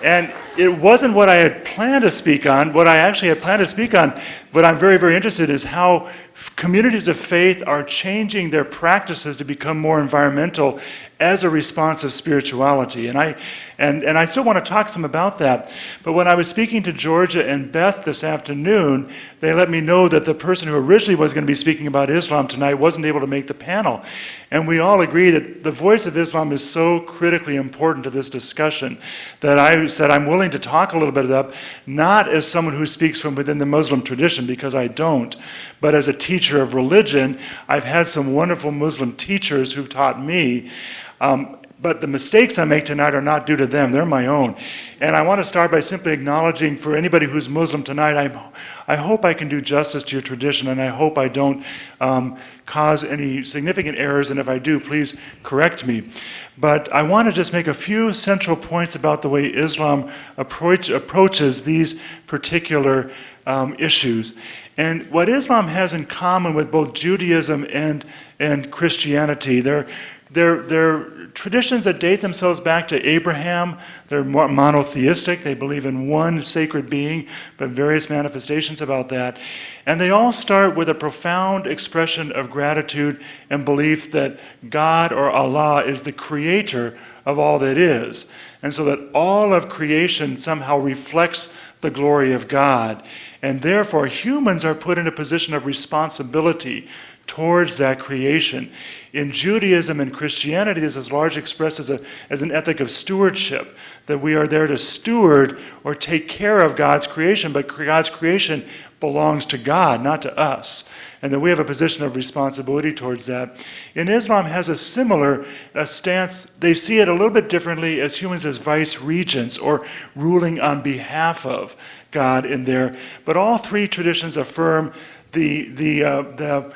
And it wasn't what I had planned to speak on. What I actually had planned to speak on, what I'm very, very interested in, is how communities of faith are changing their practices to become more environmental as a response of spirituality. And I still want to talk some about that. But when I was speaking to Georgia and Beth this afternoon, they let me know that the person who originally was going to be speaking about Islam tonight wasn't able to make the panel. And we all agree that the voice of Islam is so critically important to this discussion that I said I'm willing to talk a little bit about, not as someone who speaks from within the Muslim tradition, because I don't, but as a teacher of religion. I've had some wonderful Muslim teachers who've taught me. But the mistakes I make tonight are not due to them, they're my own. And I want to start by simply acknowledging for anybody who's Muslim tonight, I hope I can do justice to your tradition, and I hope I don't cause any significant errors, and if I do, please correct me. But I want to just make a few central points about the way Islam approaches these particular issues. And what Islam has in common with both Judaism and Christianity, they're traditions that date themselves back to Abraham. They're more monotheistic. They believe in one sacred being, but various manifestations about that. And they all start with a profound expression of gratitude and belief that God or Allah is the creator of all that is. And so that all of creation somehow reflects the glory of God. And therefore, humans are put in a position of responsibility towards that creation. In Judaism and Christianity, this is largely expressed as an ethic of stewardship, that we are there to steward or take care of God's creation, but God's creation belongs to God, not to us, and that we have a position of responsibility towards that. And Islam has a similar stance. They see it a little bit differently as humans as vice regents or ruling on behalf of God in there. But all three traditions affirm the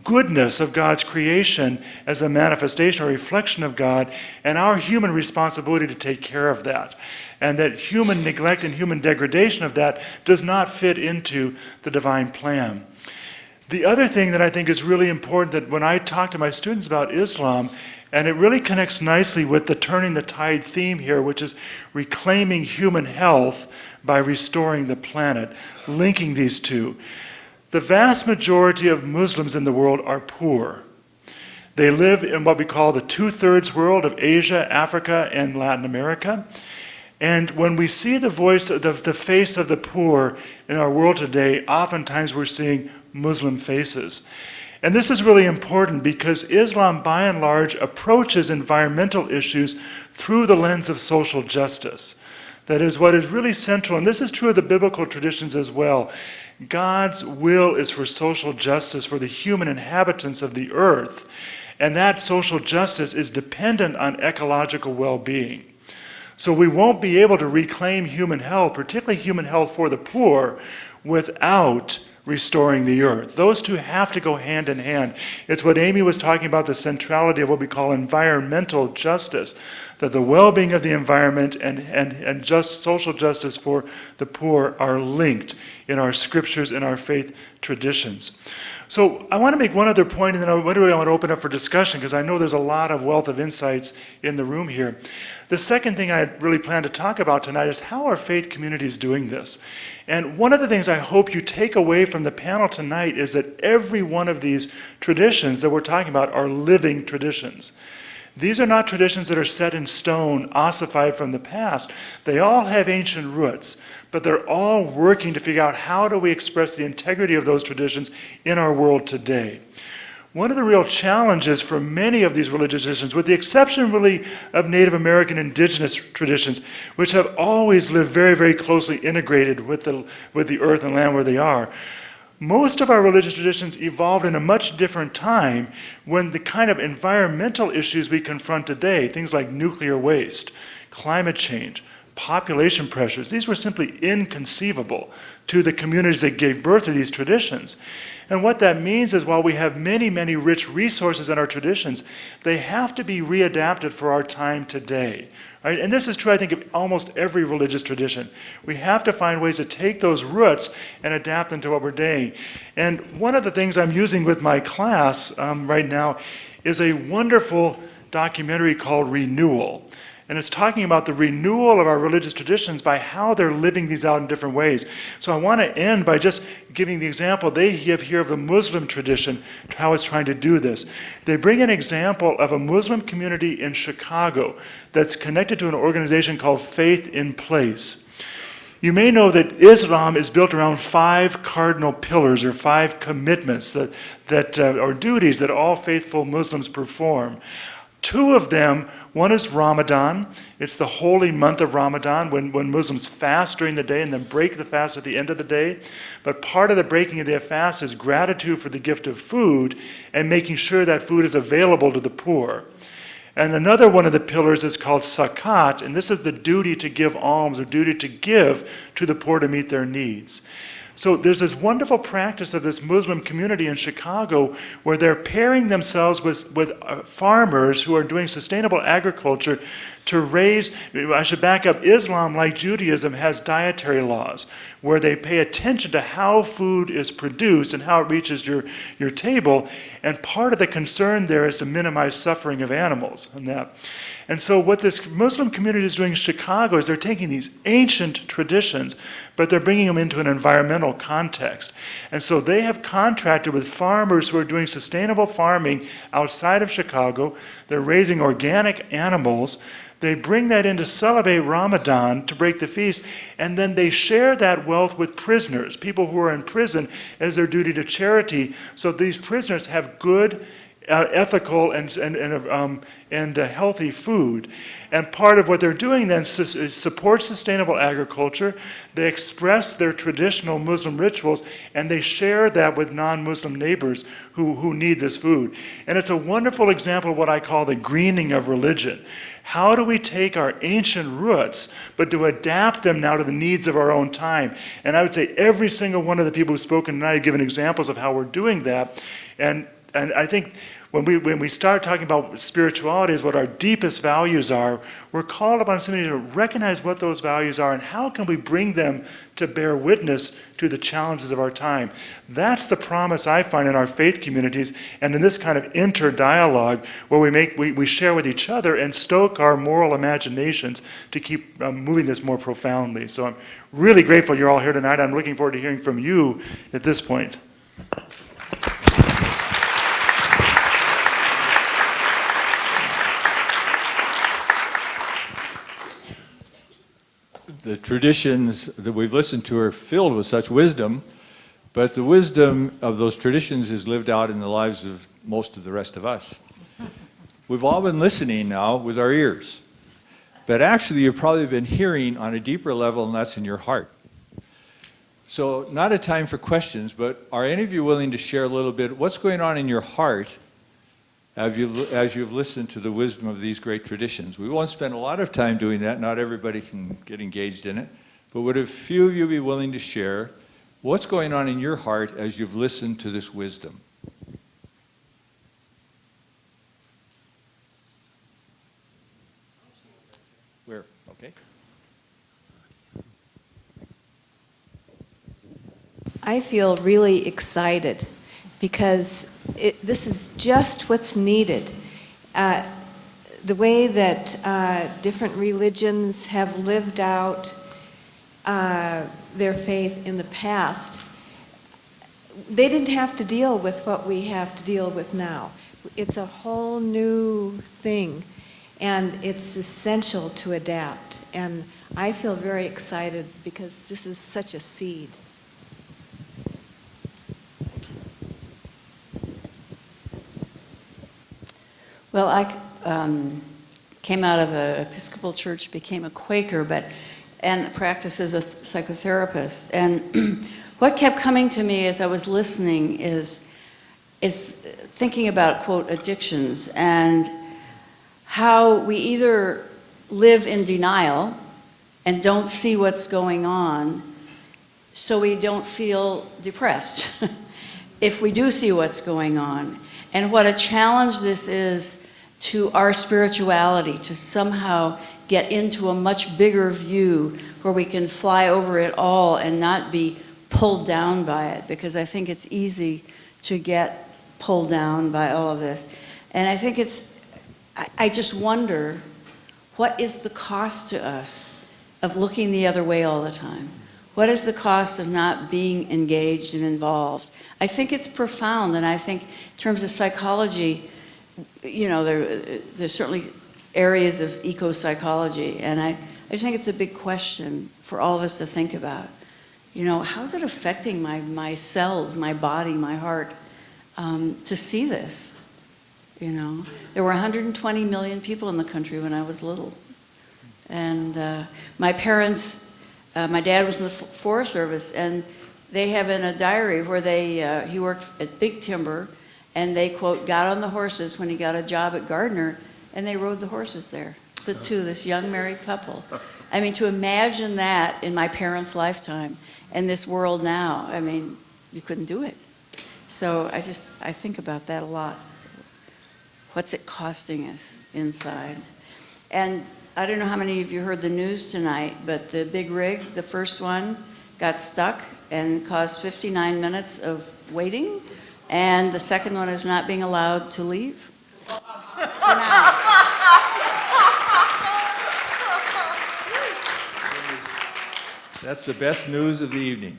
goodness of God's creation as a manifestation or reflection of God, and our human responsibility to take care of that. And that human neglect and human degradation of that does not fit into the divine plan. The other thing that I think is really important, that when I talk to my students about Islam, and it really connects nicely with the turning the tide theme here, which is reclaiming human health by restoring the planet, linking these two. The vast majority of Muslims in the world are poor. They live in what we call the two-thirds world of Asia, Africa, and Latin America. And when we see the voice, the face of the poor in our world today, oftentimes we're seeing Muslim faces. And this is really important because Islam, by and large, approaches environmental issues through the lens of social justice. That is what is really central, and this is true of the biblical traditions as well. God's will is for social justice for the human inhabitants of the earth, and that social justice is dependent on ecological well-being. So we won't be able to reclaim human health, particularly human health for the poor, without restoring the earth. Those two have to go hand in hand. It's what Amy was talking about, the centrality of what we call environmental justice, that the well-being of the environment and just social justice for the poor are linked in our scriptures and our faith traditions. So I want to make one other point, and then I want to open up for discussion, because I know there's a lot of wealth of insights in the room here. The second thing I really plan to talk about tonight is how are faith communities doing this? And one of the things I hope you take away from the panel tonight is that every one of these traditions that we're talking about are living traditions. These are not traditions that are set in stone, ossified from the past. They all have ancient roots, but they're all working to figure out how do we express the integrity of those traditions in our world today. One of the real challenges for many of these religious traditions, with the exception really of Native American indigenous traditions, which have always lived very, very closely integrated with the earth and land where they are, most of our religious traditions evolved in a much different time when the kind of environmental issues we confront today, things like nuclear waste, climate change, population pressures, these were simply inconceivable to the communities that gave birth to these traditions. And what that means is while we have many, many rich resources in our traditions, they have to be readapted for our time today. Right? And this is true, I think, of almost every religious tradition. We have to find ways to take those roots and adapt them to what we're doing. And one of the things I'm using with my class right now is a wonderful documentary called Renewal. And it's talking about the renewal of our religious traditions by how they're living these out in different ways. So I want to end by just giving the example they give here of the Muslim tradition, how it's trying to do this. They bring an example of a Muslim community in Chicago that's connected to an organization called Faith in Place. You may know that Islam is built around 5 cardinal pillars or 5 commitments that or duties that all faithful Muslims perform. 2 of them, one is Ramadan. It's the holy month of Ramadan when Muslims fast during the day and then break the fast at the end of the day. But part of the breaking of their fast is gratitude for the gift of food and making sure that food is available to the poor. And another one of the pillars is called zakat, and this is the duty to give alms or duty to give to the poor to meet their needs. So there's this wonderful practice of this Muslim community in Chicago where they're pairing themselves with farmers who are doing sustainable agriculture to raise, I should back up, Islam, like Judaism, has dietary laws where they pay attention to how food is produced and how it reaches your table. And part of the concern there is to minimize suffering of animals and that. And so what this Muslim community is doing in Chicago is they're taking these ancient traditions, but they're bringing them into an environmental context. And so they have contracted with farmers who are doing sustainable farming outside of Chicago. They're raising organic animals. They bring that in to celebrate Ramadan, to break the feast, and then they share that wealth with prisoners, people who are in prison, as their duty to charity. So these prisoners have good, ethical, and healthy food. And part of what they're doing then is support sustainable agriculture. They express their traditional Muslim rituals, and they share that with non-Muslim neighbors who need this food. And it's a wonderful example of what I call the greening of religion. How do we take our ancient roots, but to adapt them now to the needs of our own time? And I would say every single one of the people who've spoken tonight have given examples of how we're doing that. And I think when we start talking about spirituality as what our deepest values are, we're called upon somebody to recognize what those values are and how can we bring them to bear witness to the challenges of our time. That's the promise I find in our faith communities and in this kind of inter-dialogue where we share with each other and stoke our moral imaginations to keep moving this more profoundly. So I'm really grateful you're all here tonight. I'm looking forward to hearing from you at this point. The traditions that we've listened to are filled with such wisdom, but the wisdom of those traditions is lived out in the lives of most of the rest of us. We've all been listening now with our ears, but actually you've probably been hearing on a deeper level, and that's in your heart. So not a time for questions, but are any of you willing to share a little bit what's going on in your heart as you've listened to the wisdom of these great traditions? We won't spend a lot of time doing that. Not everybody can get engaged in it. But would a few of you be willing to share what's going on in your heart as you've listened to this wisdom? Where? Okay. I feel really excited because this is just what's needed. The way that different religions have lived out their faith in the past, they didn't have to deal with what we have to deal with now. It's a whole new thing, and it's essential to adapt. And I feel very excited because this is such a seed. Well, I came out of an Episcopal church, became a Quaker, and practiced as a psychotherapist. And what kept coming to me as I was listening is thinking about, quote, addictions and how we either live in denial and don't see what's going on so we don't feel depressed if we do see what's going on. And what a challenge this is to our spirituality, to somehow get into a much bigger view where we can fly over it all and not be pulled down by it, because I think it's easy to get pulled down by all of this. And I think I just wonder, what is the cost to us of looking the other way all the time? What is the cost of not being engaged and involved? I think it's profound, and I think in terms of psychology, you know, there's certainly areas of eco-psychology, and I just think it's a big question for all of us to think about. You know, how is it affecting my cells, my body, my heart, to see this? You know, there were 120 million people in the country when I was little, and my parents. My dad was in the Forest Service, and they have in a diary where he worked at Big Timber, and they, quote, got on the horses when he got a job at Gardner, and they rode the horses there, this young married couple. I mean, to imagine that in my parents' lifetime and this world now, I mean, you couldn't do it. So I think about that a lot. What's it costing us inside? And I don't know how many of you heard the news tonight, but the big rig, the first one, got stuck and caused 59 minutes of waiting, and the second one is not being allowed to leave. For now. That's the best news of the evening.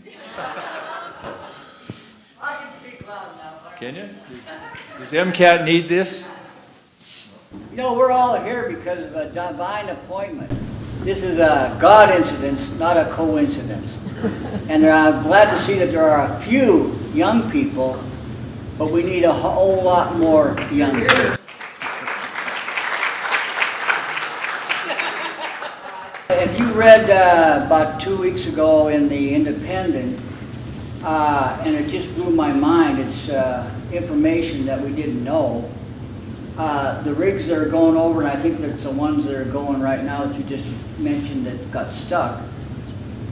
I can speak loud now. Can you? Does MCAT need this? You know, we're all here because of a divine appointment. This is a God incidence, not a coincidence. And I'm glad to see that there are a few young people, but we need a whole lot more young people. If you read about 2 weeks ago in the Independent, and it just blew my mind, it's information that we didn't know. The rigs that are going over, and I think that's the ones that are going right now that you just mentioned that got stuck,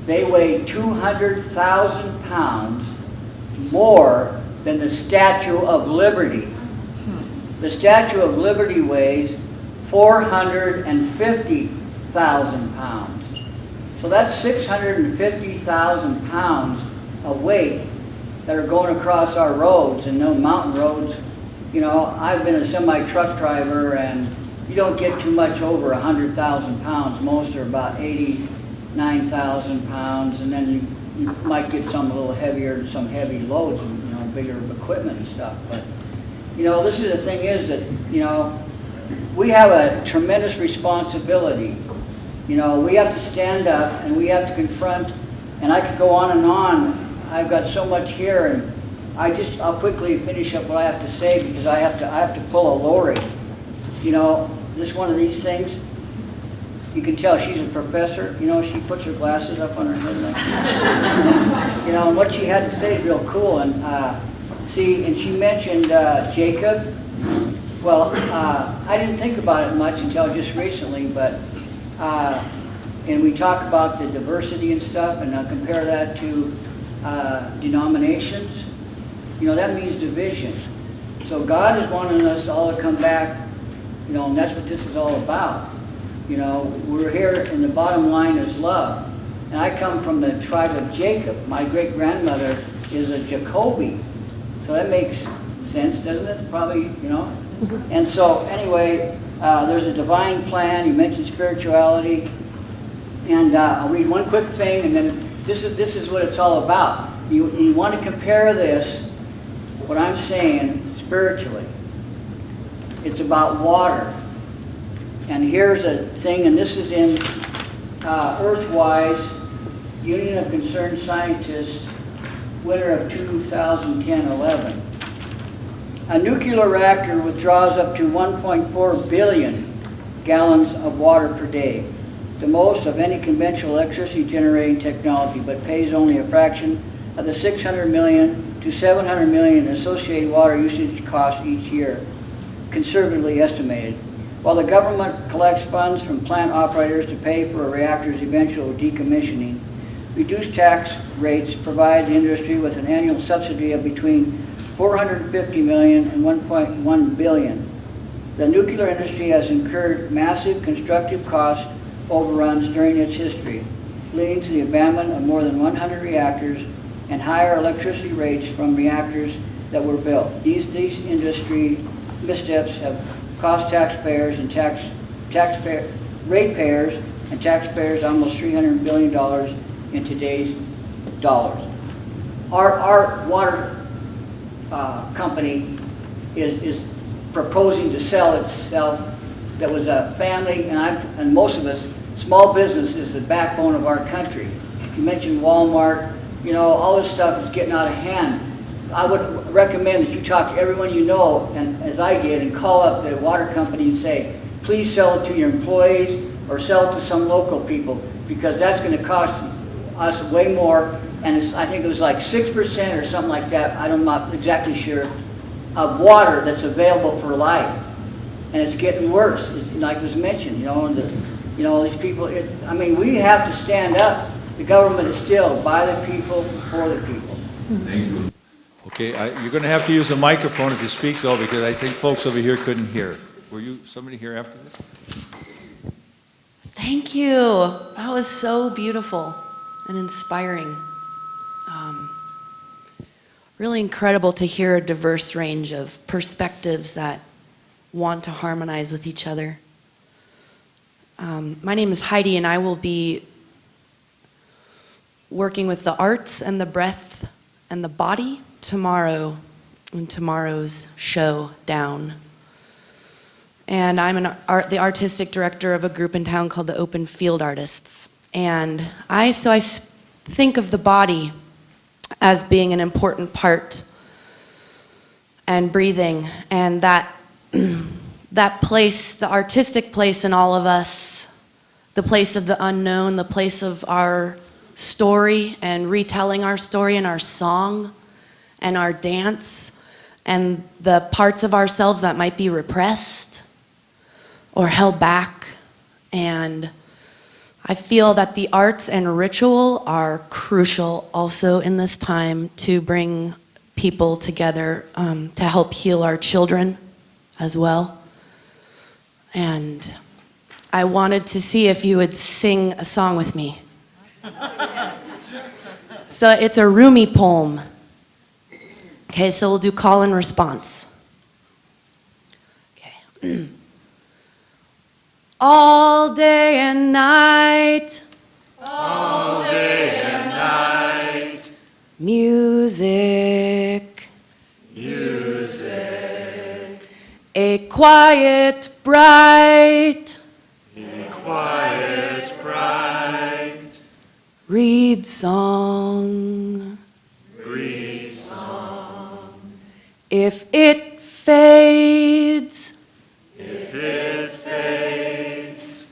they weigh 200,000 pounds more than the Statue of Liberty. The Statue of Liberty weighs 450,000 pounds. So that's 650,000 pounds of weight that are going across our roads, and no mountain roads. You know, I've been a semi-truck driver, and you don't get too much over 100,000 pounds. Most are about 89,000 pounds, and then you might get some a little heavier, some heavy loads, and, you know, bigger equipment and stuff. But, you know, this is the thing is that, you know, we have a tremendous responsibility. You know, we have to stand up, and we have to confront, and I could go on and on. I've got so much here, and I'll quickly finish up what I have to say because I have to pull a Lori. You know, this one of these things, you can tell she's a professor. You know, she puts her glasses up on her head like that. You know, and what she had to say is real cool. And see, and she mentioned Jacob. Well, I didn't think about it much until just recently, but and we talk about the diversity and stuff, and I'll compare that to denominations. You know, that means division. So God is wanting us all to come back, you know, and that's what this is all about. You know, we're here, and the bottom line is love. And I come from the tribe of Jacob. My great-grandmother is a Jacoby. So that makes sense, doesn't it? Probably, you know. And so, anyway, there's a divine plan. You mentioned spirituality. And I'll read one quick thing, and then this is what it's all about. You want to compare this, what I'm saying, spiritually. It's about water. And here's a thing, and this is in Earthwise, Union of Concerned Scientists, winter of 2010-11. A nuclear reactor withdraws up to 1.4 billion gallons of water per day, the most of any conventional electricity generating technology, but pays only a fraction of the 600 million to 700 million associated water usage costs each year, conservatively estimated. While the government collects funds from plant operators to pay for a reactor's eventual decommissioning, reduced tax rates provide the industry with an annual subsidy of between 450 million and 1.1 billion. The nuclear industry has incurred massive constructive cost overruns during its history, leading to the abandonment of more than 100 reactors and higher electricity rates from reactors that were built. These industry missteps have cost taxpayers and ratepayers and taxpayers almost $300 billion in today's dollars. Our water company is proposing to sell itself. That was a family, and most of us, small business is the backbone of our country. You mentioned Walmart, you know, all this stuff is getting out of hand. I would recommend that you talk to everyone you know, and as I did, and call up the water company and say, please sell it to your employees or sell it to some local people, because that's going to cost us way more. And I think it was like 6% or something like that, I'm not exactly sure, of water that's available for life. and it's getting worse, like was mentioned, and these people, I mean, we have to stand up. The government is still by the people, for the people. Thank you. Okay, you're going to have to use the microphone if you speak, though, because I think folks over here couldn't hear. Were you somebody here after this? Thank you. That was so beautiful and inspiring. Really incredible to hear a diverse range of perspectives that want to harmonize with each other. My name is Heidi, and I will be working with the arts and the breath and the body tomorrow in tomorrow's show, Down. And I'm the artistic director of a group in town called the Open Field Artists. And I think of the body as being an important part and breathing, and that place, the artistic place in all of us, the place of the unknown, the place of our story and retelling our story and our song and our dance and the parts of ourselves that might be repressed or held back. And I feel that the arts and ritual are crucial also in this time to bring people together, to help heal our children as well. And I wanted to see if you would sing a song with me. So it's a Rumi poem. Okay, so we'll do call and response. Okay. All day and night. All day and night. Music. Music. A quiet, bright. A quiet, bright. Read song. Read song. If it fades. If it fades.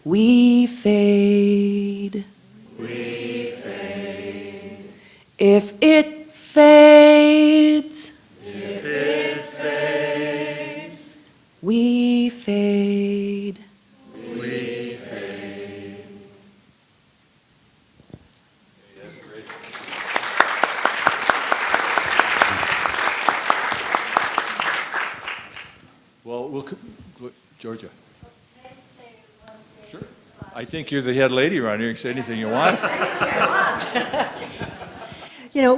We fade. We fade. If it fades. If it fades. We fade. We fade. Well, Georgia. Sure. I think you're the head lady around here. You can say anything you want.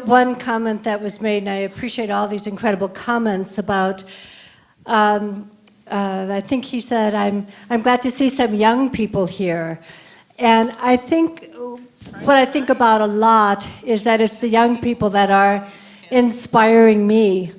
One comment that was made, and I appreciate all these incredible comments about, I think he said, I'm glad to see some young people here. And I think, what I think about a lot is that it's the young people that are inspiring me.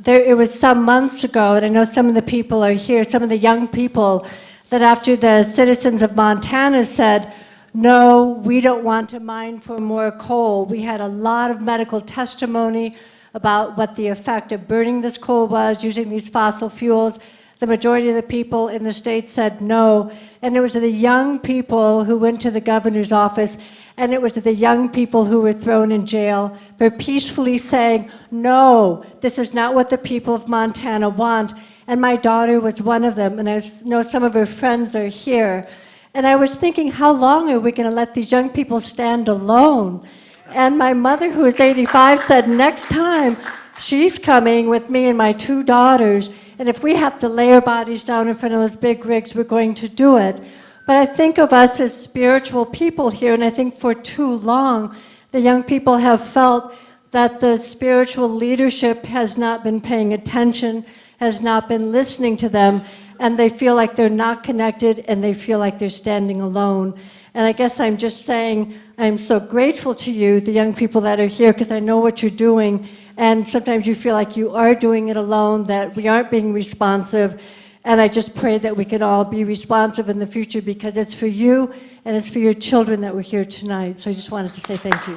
It was some months ago, and I know some of the people are here, some of the young people, that after the citizens of Montana said, no, we don't want to mine for more coal. We had a lot of medical testimony about what the effect of burning this coal was, using these fossil fuels. The majority of the people in the state said no. And it was the young people who went to the governor's office, and it was the young people who were thrown in jail for peacefully saying, no, this is not what the people of Montana want. And my daughter was one of them, and I know some of her friends are here. And I was thinking, how long are we going to let these young people stand alone? And my mother, who is 85, said next time she's coming with me and my two daughters, and if we have to lay our bodies down in front of those big rigs, we're going to do it. But I think of us as spiritual people here, and I think for too long, the young people have felt that the spiritual leadership has not been paying attention, has not been listening to them, and they feel like they're not connected, and they feel like they're standing alone. And I guess I'm just saying I'm so grateful to you, the young people that are here, because I know what you're doing, and sometimes you feel like you are doing it alone, that we aren't being responsive, and I just pray that we can all be responsive in the future, because it's for you and it's for your children that we're here tonight. So I just wanted to say thank you.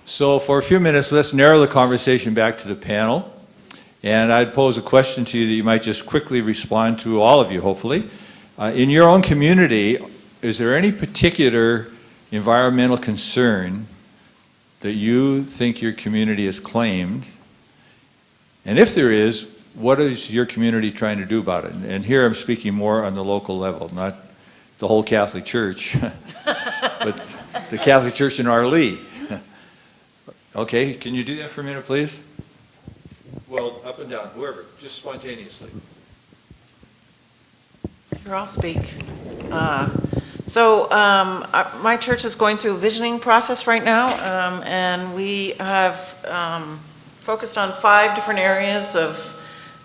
So for a few minutes, let's narrow the conversation back to the panel. And I'd pose a question to you that you might just quickly respond to, all of you, hopefully. In your own community, is there any particular environmental concern that you think your community has claimed? And if there is, what is your community trying to do about it? And here I'm speaking more on the local level, not the whole Catholic Church, but the Catholic Church in Arlee. Okay, can you do that for a minute, please? Well, up and down, whoever, just spontaneously. Here, I'll speak. My church is going through a visioning process right now, and we have focused on 5 different areas of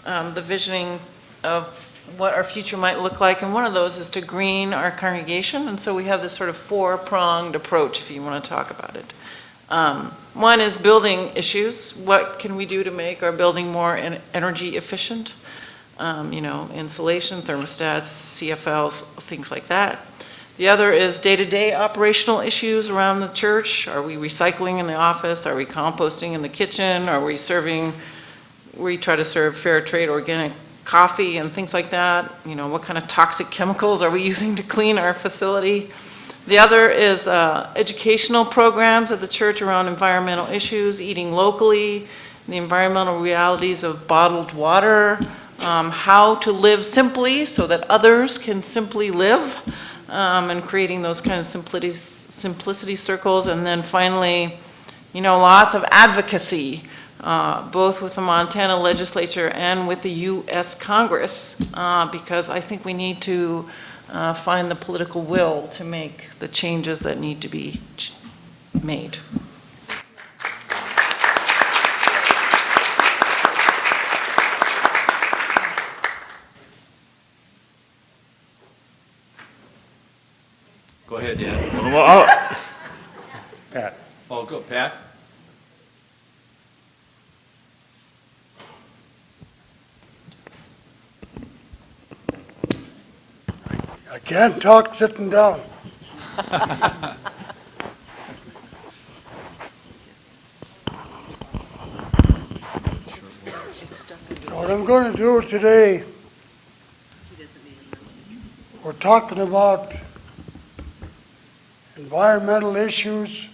the visioning of what our future might look like, and one of those is to green our congregation, and so we have this sort of 4-pronged approach, if you want to talk about it. One is building issues. What can we do to make our building more energy efficient? Insulation, thermostats, CFLs, things like that. The other is day-to-day operational issues around the church. Are we recycling in the office? Are we composting in the kitchen? We try to serve fair trade organic coffee and things like that. What kind of toxic chemicals are we using to clean our facility? The other is educational programs at the church around environmental issues, eating locally, the environmental realities of bottled water, how to live simply so that others can simply live, and creating those kind of simplicity circles. And then finally, lots of advocacy, both with the Montana legislature and with the U.S. Congress, because I think we need to find the political will to make the changes that need to be made. Go ahead, Dan. Pat. Oh, go, Pat. I can't talk sitting down. What I'm going to do today, we're talking about environmental issues.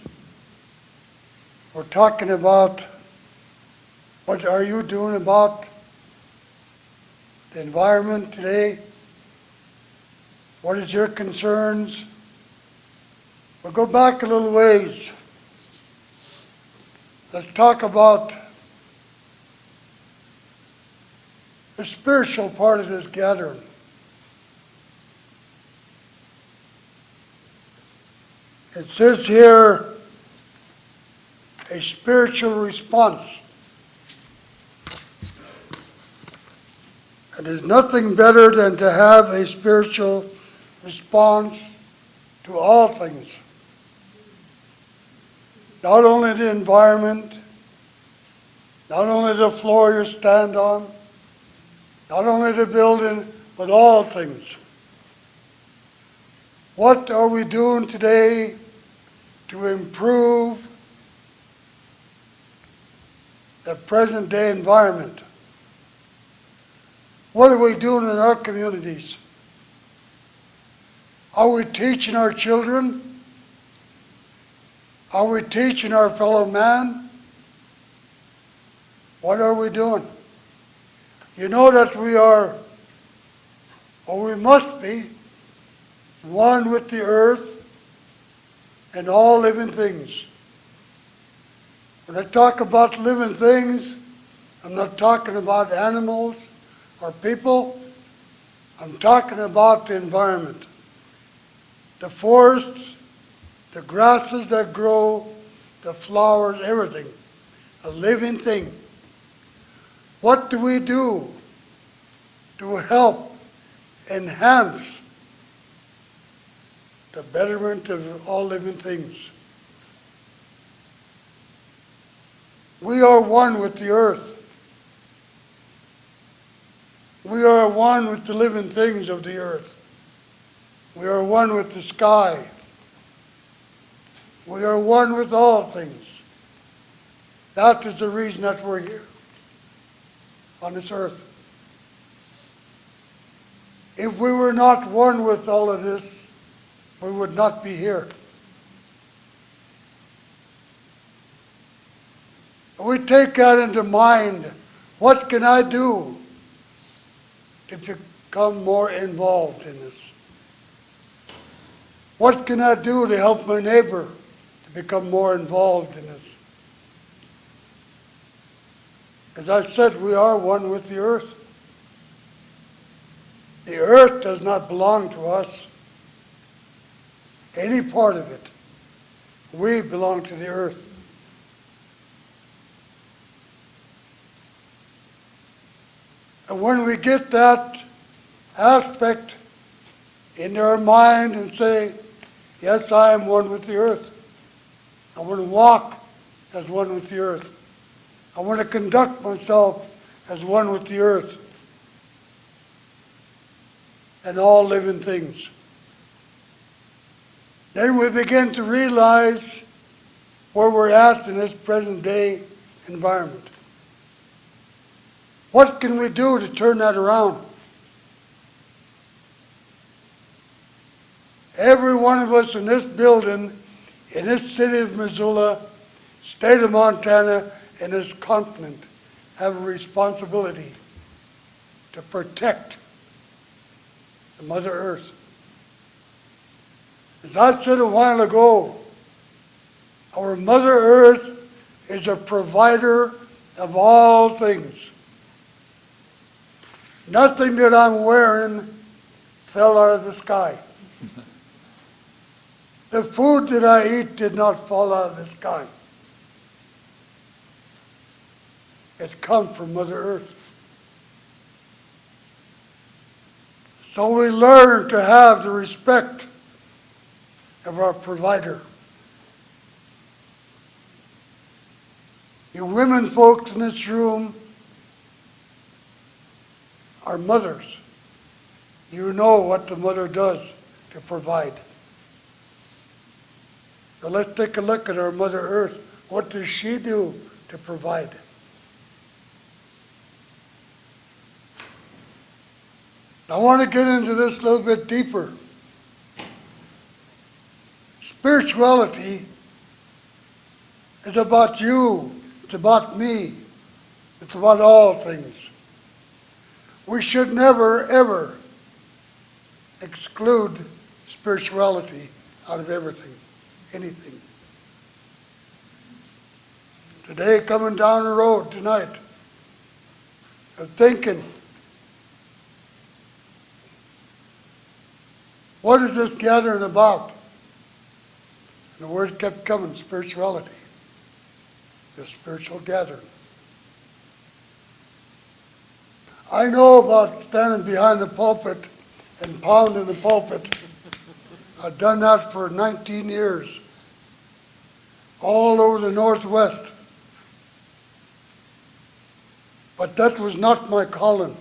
We're talking about what are you doing about the environment today? What is your concerns? We'll go back a little ways. Let's talk about the spiritual part of this gathering. It says here, a spiritual response. It is nothing better than to have a spiritual response to all things. Not only the environment, not only the floor you stand on, not only the building, but all things. What are we doing today to improve the present day environment? What are we doing in our communities? Are we teaching our children? Are we teaching our fellow man? What are we doing? You know that we are, or we must be, one with the earth and all living things. When I talk about living things, I'm not talking about animals or people. I'm talking about the environment. The forests, the grasses that grow, the flowers, everything. A living thing. What do we do to help enhance the betterment of all living things? We are one with the earth. We are one with the living things of the earth. We are one with the sky. We are one with all things. That is the reason that we're here on this earth. If we were not one with all of this, we would not be here. We take that into mind. What can I do to become more involved in this? What can I do to help my neighbor to become more involved in this? As I said, we are one with the earth. The earth does not belong to us, any part of it. We belong to the earth. And when we get that aspect into our mind and say, yes, I am one with the earth. I want to walk as one with the earth. I want to conduct myself as one with the earth and all living things. Then we begin to realize where we're at in this present day environment. What can we do to turn that around? Every one of us in this building, in this city of Missoula, state of Montana, and this continent have a responsibility to protect the Mother Earth. As I said a while ago, our Mother Earth is a provider of all things. Nothing that I'm wearing fell out of the sky. The food that I eat did not fall out of the sky. It comes from Mother Earth. So we learn to have the respect of our provider. You women folks in this room are mothers. You know what the mother does to provide. So let's take a look at our Mother Earth. What does she do to provide? I want to get into this a little bit deeper. Spirituality is about you. It's about me. It's about all things. We should never, ever exclude spirituality out of everything, anything. Today, coming down the road tonight, I'm thinking, what is this gathering about? And the word kept coming, spirituality. The spiritual gathering. I know about standing behind the pulpit and pounding the pulpit. I've done that for 19 years, all over the Northwest. But that was not my calling.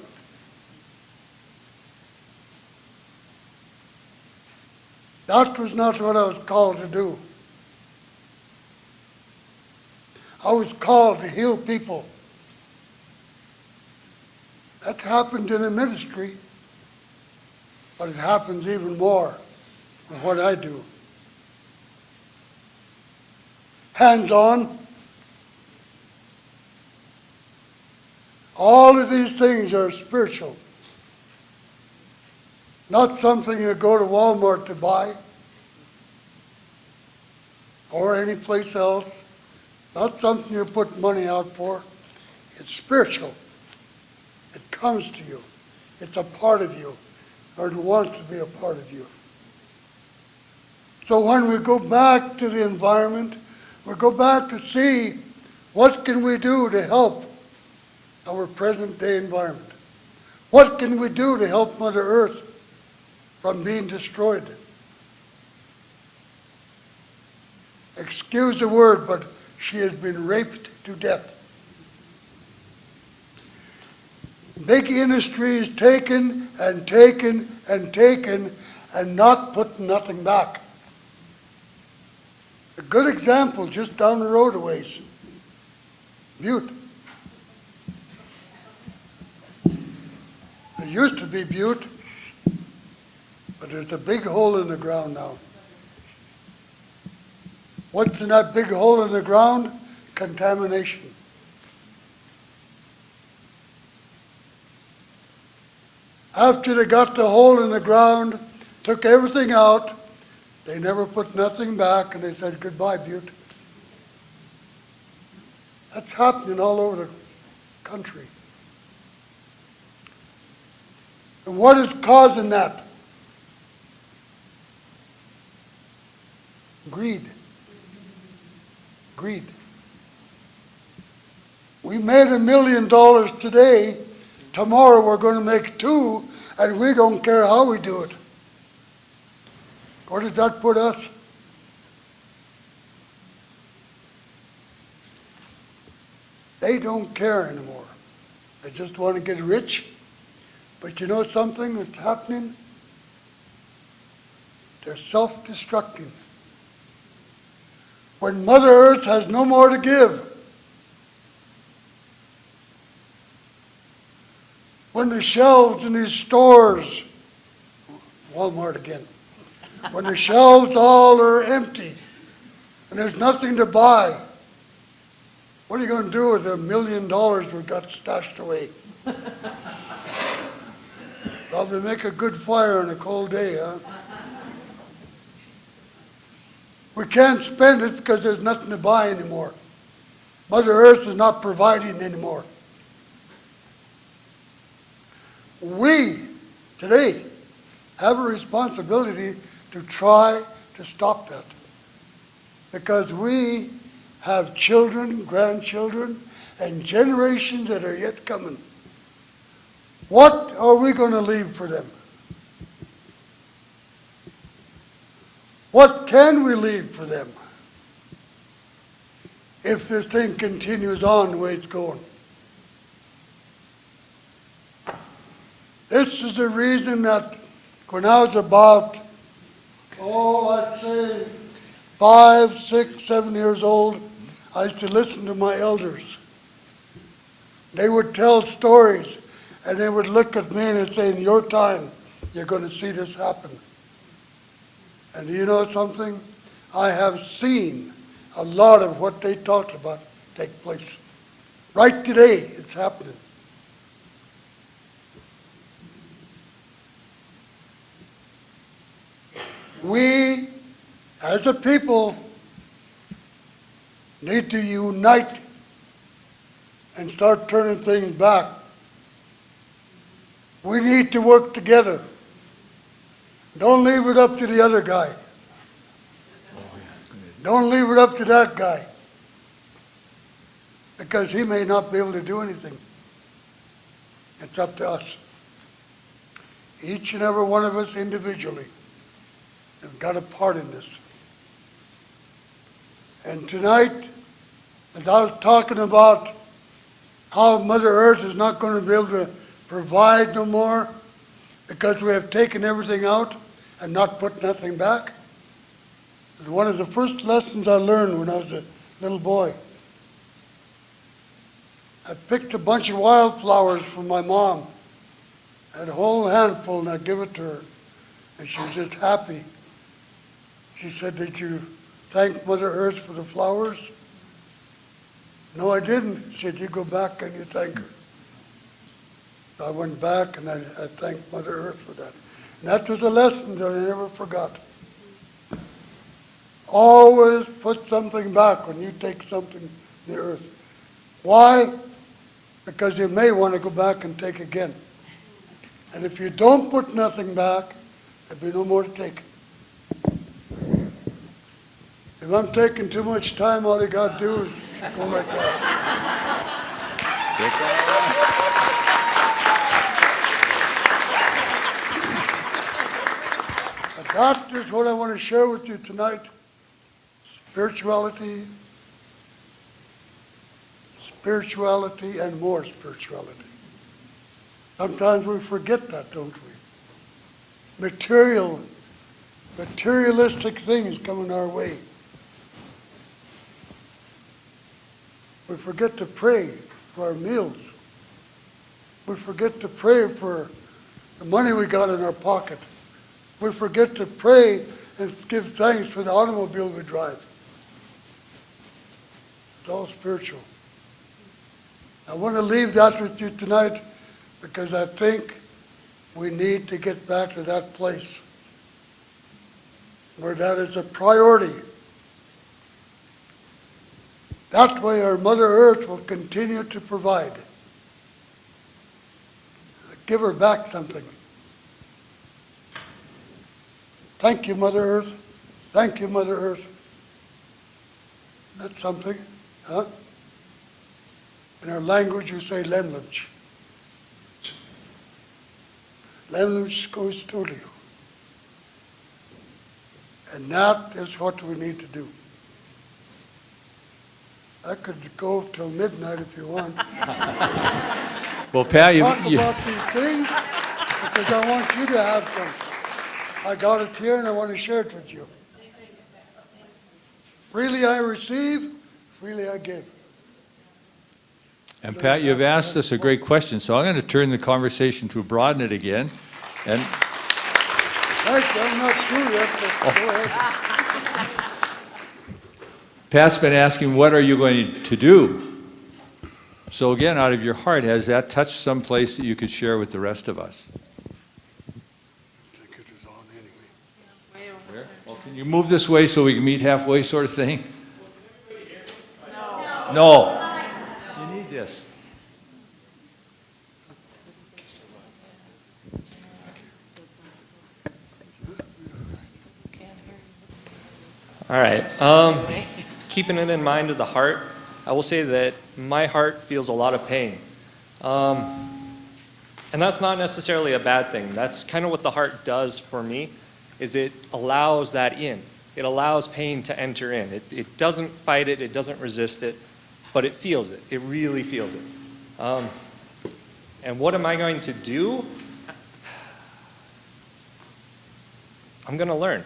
That was not what I was called to do. I was called to heal people. That happened in a ministry, but it happens even more in what I do. Hands-on. All of these things are spiritual. Not something you go to Walmart to buy or any place else. Not something you put money out for. It's spiritual. It comes to you. It's a part of you, or it wants to be a part of you. So when we go back to the environment, we go back to see what can we do to help our present day environment. What can we do to help Mother Earth from being destroyed? Excuse the word, but she has been raped to death. Big industry is taken and taken and taken and not put nothing back. A good example just down the road a ways. Butte. There used to be Butte, but there's a big hole in the ground now. What's in that big hole in the ground? Contamination. After they got the hole in the ground, took everything out, they never put nothing back, and they said, goodbye, Butte. That's happening all over the country. And what is causing that? Greed. Greed. We made $1 million today. Tomorrow we're going to make 2, and we don't care how we do it. Where does that put us? They don't care anymore. They just want to get rich. But you know something that's happening? They're self-destructing. When Mother Earth has no more to give, when the shelves in these stores, Walmart again, when the shelves all are empty and there's nothing to buy, what are you going to do with the $1 million we've got stashed away? Probably make a good fire on a cold day, huh? We can't spend it because there's nothing to buy anymore. Mother Earth is not providing anymore. We, today, have a responsibility to try to stop that. Because we have children, grandchildren, and generations that are yet coming. What are we going to leave for them? What can we leave for them if this thing continues on the way it's going? This is the reason that when I was about, I'd say 5, 6, 7 years old, I used to listen to my elders. They would tell stories, and they would look at me and they'd say, in your time, you're going to see this happen. And you know something? I have seen a lot of what they talked about take place. Right today, it's happening. We, as a people, need to unite and start turning things back. We need to work together. Don't leave it up to the other guy. Don't leave it up to that guy. Because he may not be able to do anything. It's up to us. Each and every one of us individually have got a part in this. And tonight, as I was talking about how Mother Earth is not going to be able to provide no more because we have taken everything out and not put nothing back. It was one of the first lessons I learned when I was a little boy. I picked a bunch of wildflowers from my mom. I had a whole handful and I gave it to her. And she was just happy. She said, did you thank Mother Earth for the flowers? No, I didn't. She said, you go back and you thank her. So I went back and I thanked Mother Earth for that. And that was a lesson that I never forgot. Always put something back when you take something from the earth. Why? Because you may want to go back and take again. And if you don't put nothing back, there'll be no more to take. If I'm taking too much time, all you got to do is go like that. But that is what I want to share with you tonight. Spirituality, spirituality, and more spirituality. Sometimes we forget that, don't we? Materialistic things coming our way. We forget to pray for our meals. We forget to pray for the money we got in our pocket. We forget to pray and give thanks for the automobile we drive. It's all spiritual. I want to leave that with you tonight because I think we need to get back to that place where that is a priority. That way our Mother Earth will continue to provide. Give her back something. Thank you, Mother Earth. Thank you, Mother Earth. That's something, huh? In our language, we say lemluch. Lemluch goes to you. And that is what we need to do. I could go till midnight if you want. Well, Pat, Talk about these things because I want you to have some. I got it here and I want to share it with you. Freely I receive, freely I give. and Pat, you've asked us a great question, so I'm going to turn the conversation to broaden it again. And I'm not sure yet, but go ahead. Pat's been asking, what are you going to do? So again, out of your heart, has that touched some place that you could share with the rest of us? Where? Well, can you move this way so we can meet halfway, sort of thing? No. You need this. All right. Keeping it in mind of the heart, I will say that my heart feels a lot of pain. And that's not necessarily a bad thing. That's kind of what the heart does for me, is it allows that in. It allows pain to enter in. It doesn't fight it, it doesn't resist it, but it feels it. It really feels it. And what am I going to do? I'm going to learn.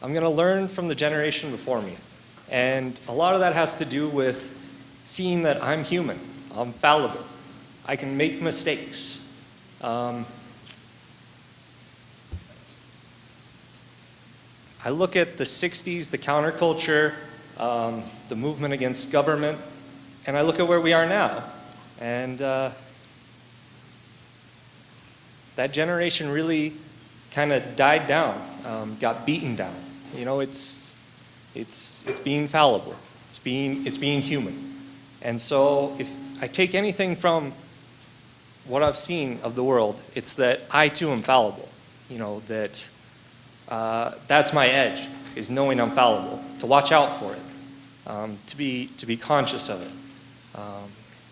I'm going to learn from the generation before me. And a lot of that has to do with seeing that I'm human, I'm fallible, I can make mistakes. I look at the 60s, the counterculture, the movement against government, and I look at where we are now. And that generation really kind of died down, got beaten down. You know, it's being fallible. It's being human. And so if I take anything from what I've seen of the world, it's that I too am fallible. You know, that that's my edge, is knowing I'm fallible, to watch out for it, to be conscious of it,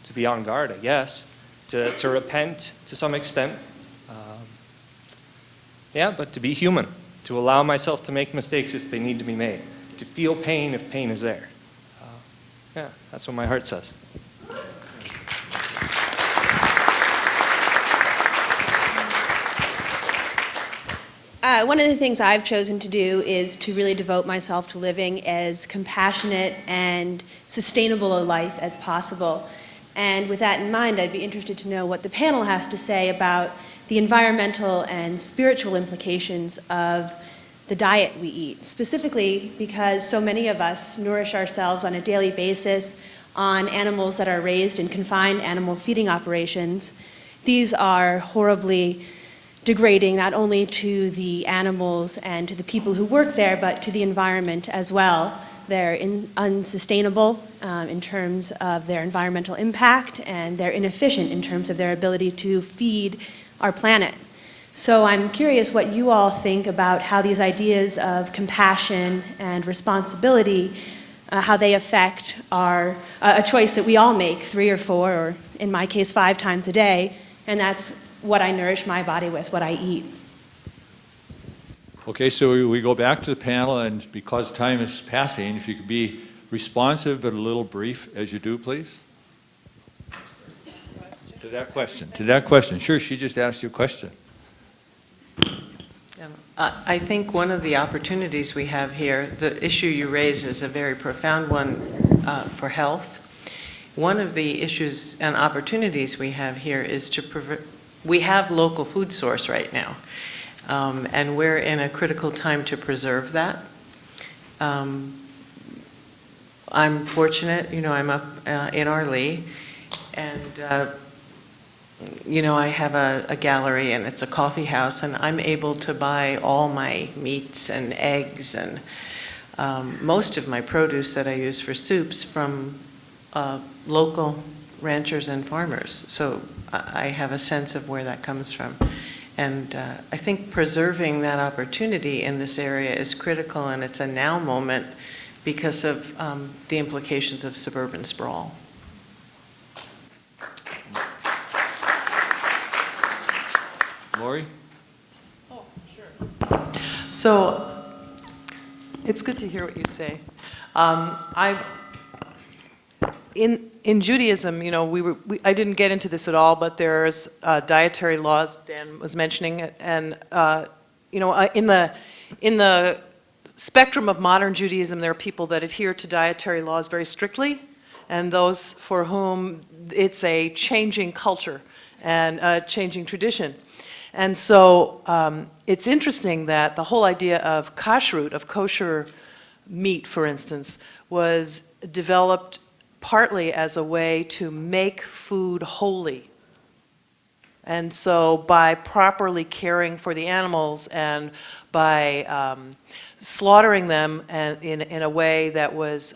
to be on guard, I guess, to repent to some extent. Yeah, but to be human, to allow myself to make mistakes if they need to be made, to feel pain if pain is there. Yeah, that's what my heart says. One of the things I've chosen to do is to really devote myself to living as compassionate and sustainable a life as possible. And with that in mind, I'd be interested to know what the panel has to say about the environmental and spiritual implications of the diet we eat, specifically because so many of us nourish ourselves on a daily basis on animals that are raised in confined animal feeding operations. These are horribly degrading not only to the animals and to the people who work there, but to the environment as well. They're unsustainable in terms of their environmental impact, and they're inefficient in terms of their ability to feed our planet. So I'm curious what you all think about how these ideas of compassion and responsibility, how they affect a choice that we all make 3 or 4, or in my case 5 times a day, and that's what I nourish my body with, what I eat. Okay, so we go back to the panel, and because time is passing, if you could be responsive but a little brief as you do, please. To that question. Sure, she just asked you a question. I think one of the opportunities we have here, the issue you raise is a very profound one for health. One of the issues and opportunities we have here is we have local food source right now, and we're in a critical time to preserve that. I'm fortunate, I'm up in Arlee, and I have a gallery and it's a coffee house, and I'm able to buy all my meats and eggs and most of my produce that I use for soups from local ranchers and farmers. So I have a sense of where that comes from. And I think preserving that opportunity in this area is critical, and it's a now moment because of the implications of suburban sprawl. Lori? So it's good to hear what you say. In Judaism, I didn't get into this at all, but there's dietary laws. Dan was mentioning it, and in the spectrum of modern Judaism, there are people that adhere to dietary laws very strictly, and those for whom it's a changing culture and a changing tradition. And so it's interesting that the whole idea of kashrut, of kosher meat, for instance, was developed partly as a way to make food holy. And so by properly caring for the animals and by slaughtering them in a way that was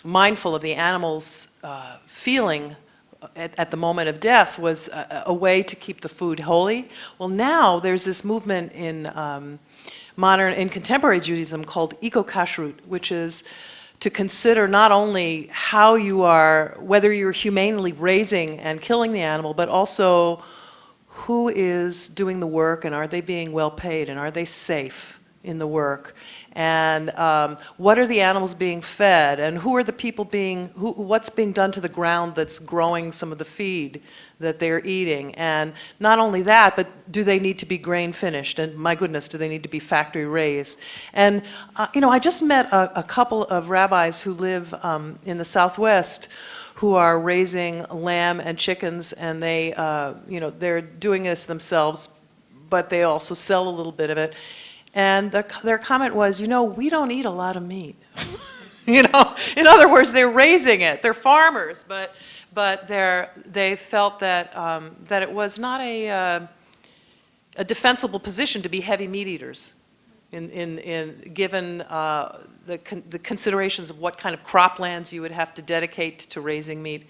mindful of the animals' feeling at the moment of death was a way to keep the food holy. Well, now there's this movement in contemporary Judaism called eco-kashrut, which is to consider not only how you are, whether you're humanely raising and killing the animal, but also who is doing the work, and are they being well paid, and are they safe in the work, and what are the animals being fed, and who are the people what's being done to the ground that's growing some of the feed that they're eating. And not only that, but do they need to be grain finished? And my goodness, do they need to be factory raised? And I just met a couple of rabbis who live in the Southwest who are raising lamb and chickens, and they're doing this themselves, but they also sell a little bit of it. And their comment was, we don't eat a lot of meat. In other words, they're raising it. They're farmers, but they felt that it was not a defensible position to be heavy meat eaters, given the considerations of what kind of croplands you would have to dedicate to raising meat.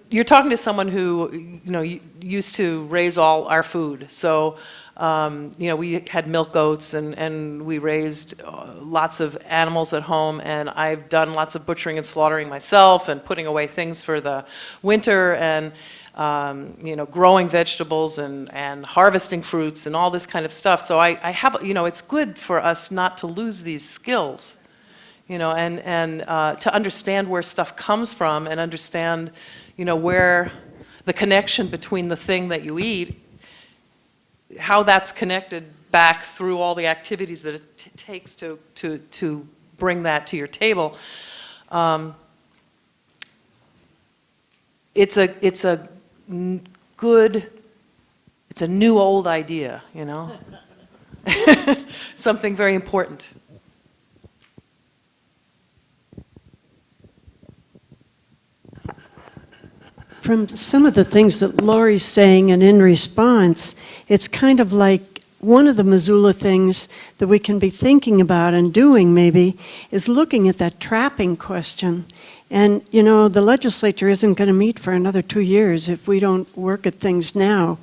You're talking to someone who used to raise all our food. So we had milk goats and we raised lots of animals at home, and I've done lots of butchering and slaughtering myself and putting away things for the winter, and growing vegetables and harvesting fruits and all this kind of stuff. So I have, it's good for us not to lose these skills, and to understand where stuff comes from, and understand, where the connection between the thing that you eat, how that's connected back through all the activities that it takes to bring that to your table. It's a new old idea, something very important. From some of the things that Lori's saying and in response, it's kind of like one of the Missoula things that we can be thinking about and doing maybe is looking at that trapping question. And, the legislature isn't going to meet for another 2 years if we don't work at things now.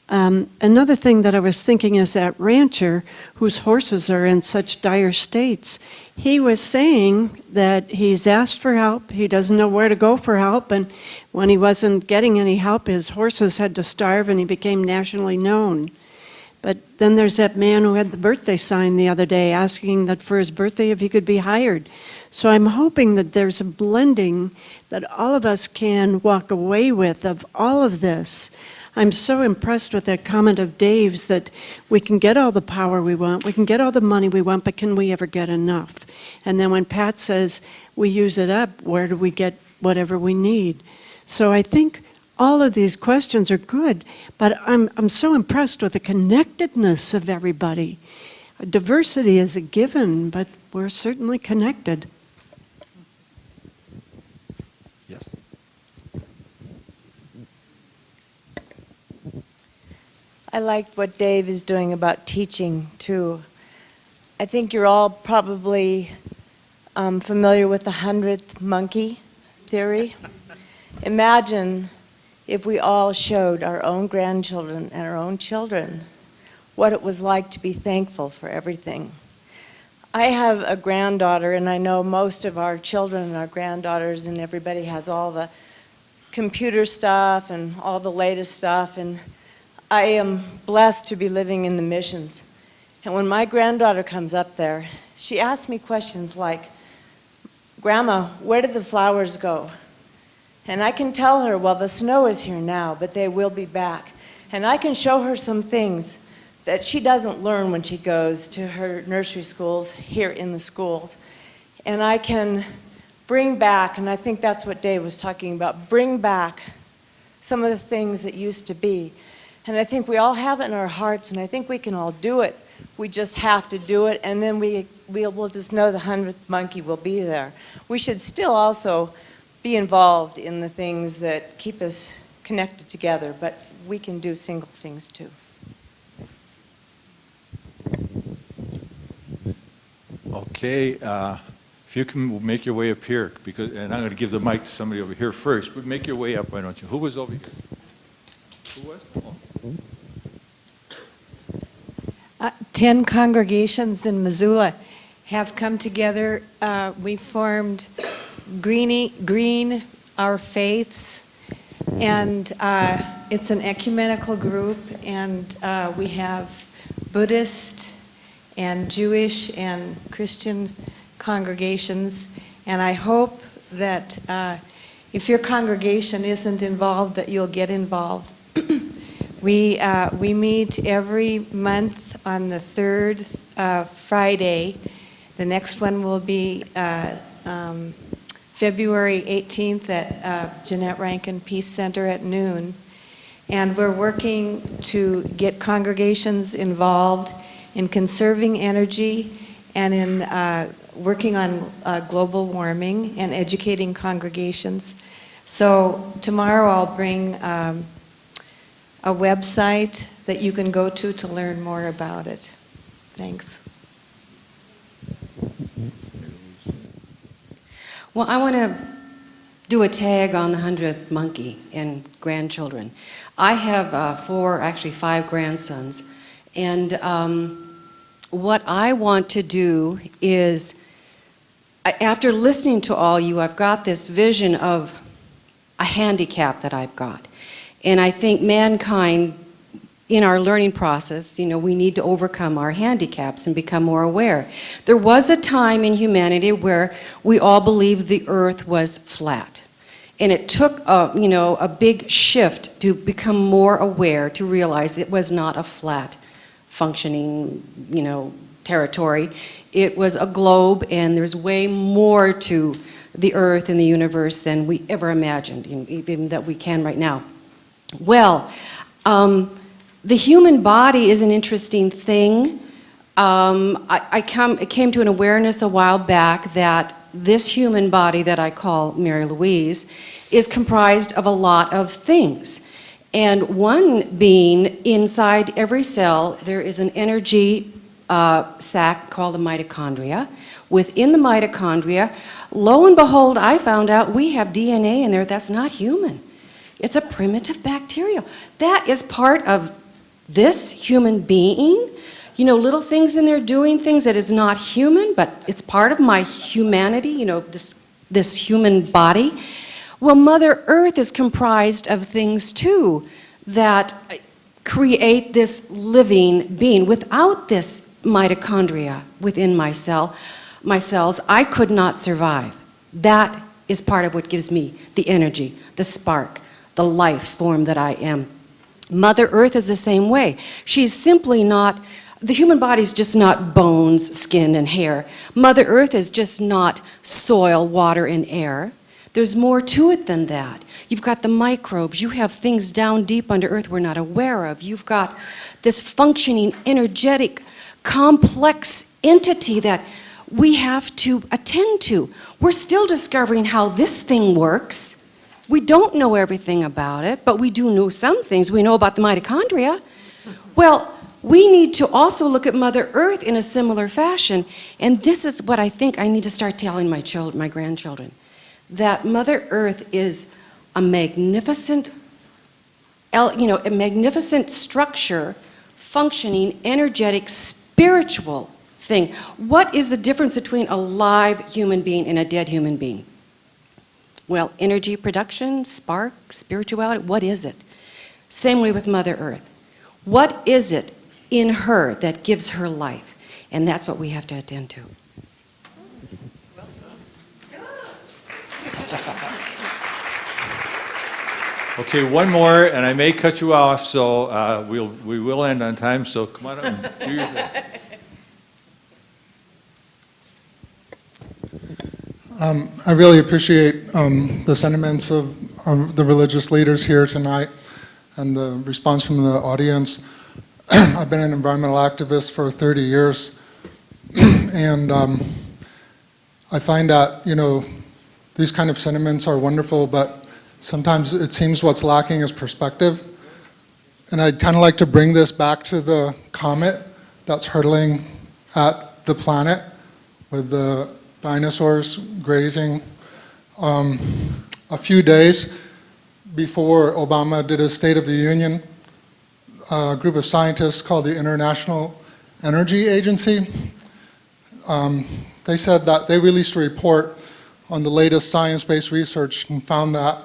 Another thing that I was thinking is that rancher whose horses are in such dire states, he was saying that he's asked for help, he doesn't know where to go for help, and when he wasn't getting any help, his horses had to starve and he became nationally known. But then there's that man who had the birthday sign the other day asking that for his birthday if he could be hired. So I'm hoping that there's a blending that all of us can walk away with of all of this. I'm so impressed with that comment of Dave's that we can get all the power we want, we can get all the money we want, but can we ever get enough? And then when Pat says we use it up, where do we get whatever we need? So I think all of these questions are good, but I'm so impressed with the connectedness of everybody. Diversity is a given, but we're certainly connected. Yes. I liked what Dave is doing about teaching, too. I think you're all probably familiar with the 100th monkey theory. Imagine if we all showed our own grandchildren and our own children what it was like to be thankful for everything. I have a granddaughter, and I know most of our children and our granddaughters and everybody has all the computer stuff and all the latest stuff, and I am blessed to be living in the missions. And when my granddaughter comes up there, she asks me questions like, "Grandma, where did the flowers go?" And I can tell her, well, the snow is here now, but they will be back. And I can show her some things that she doesn't learn when she goes to her nursery schools here in the schools. And I can bring back, and I think that's what Dave was talking about, bring back some of the things that used to be. And I think we all have it in our hearts, and I think we can all do it. We just have to do it, and then we'll just know the 100th monkey will be there. We should still also be involved in the things that keep us connected together, but we can do single things too. Okay, if you can make your way up here, and I'm going to give the mic to somebody over here first, but make your way up, why don't you? Who was over here? Who was? Oh. 10 congregations in Missoula have come together. We formed Green Our Faiths, and it's an ecumenical group, and we have Buddhist and Jewish and Christian congregations, and I hope that if your congregation isn't involved, that you'll get involved. We meet every month on the third Friday. The next one will be February 18th at Jeanette Rankin Peace Center at noon. And we're working to get congregations involved in conserving energy and in working on global warming and educating congregations. So tomorrow I'll bring a website that you can go to learn more about it. Thanks. Well, I want to do a tag on the 100th monkey and grandchildren. I have actually five grandsons, and what I want to do is, after listening to all you, I've got this vision of a handicap that I've got. And I think mankind, in our learning process, we need to overcome our handicaps and become more aware. There was a time in humanity where we all believed the earth was flat. And it took a big shift to become more aware, to realize it was not a flat functioning, territory. It was a globe, and there's way more to the earth and the universe than we ever imagined, even that we can right now. Well, the human body is an interesting thing. I came to an awareness a while back that this human body that I call Mary Louise is comprised of a lot of things. And one being, inside every cell, there is an energy sac called the mitochondria. Within the mitochondria, lo and behold, I found out we have DNA in there that's not human. It's a primitive bacteria. That is part of this human being. Little things in there doing things that is not human, but it's part of my humanity, this human body. Well, Mother Earth is comprised of things too that create this living being. Without this mitochondria within my cells, I could not survive. That is part of what gives me the energy, the spark, the life form that I am. Mother Earth is the same way. She's simply not, the human body is just not bones, skin, and hair. Mother Earth is just not soil, water, and air. There's more to it than that. You've got the microbes. You have things down deep under Earth we're not aware of. You've got this functioning, energetic, complex entity that we have to attend to. We're still discovering how this thing works. We don't know everything about it, but we do know some things. We know about the mitochondria. Well, we need to also look at Mother Earth in a similar fashion. And this is what I think I need to start telling my grandchildren. That Mother Earth is a magnificent, a magnificent structure, functioning, energetic, spiritual thing. What is the difference between a live human being and a dead human being? Well, energy production, spark, spirituality, what is it? Same way with Mother Earth. What is it in her that gives her life? And that's what we have to attend to. Okay, one more, and I may cut you off, so we will end on time, so come on up and do your thing. I really appreciate the sentiments of the religious leaders here tonight and the response from the audience. I've been an environmental activist for 30 years, and I find that, these kind of sentiments are wonderful, but sometimes it seems what's lacking is perspective. And I'd kind of like to bring this back to the comet that's hurtling at the planet with the dinosaurs grazing. A few days before Obama did his State of the Union, a group of scientists called the International Energy Agency, they said that they released a report on the latest science-based research and found that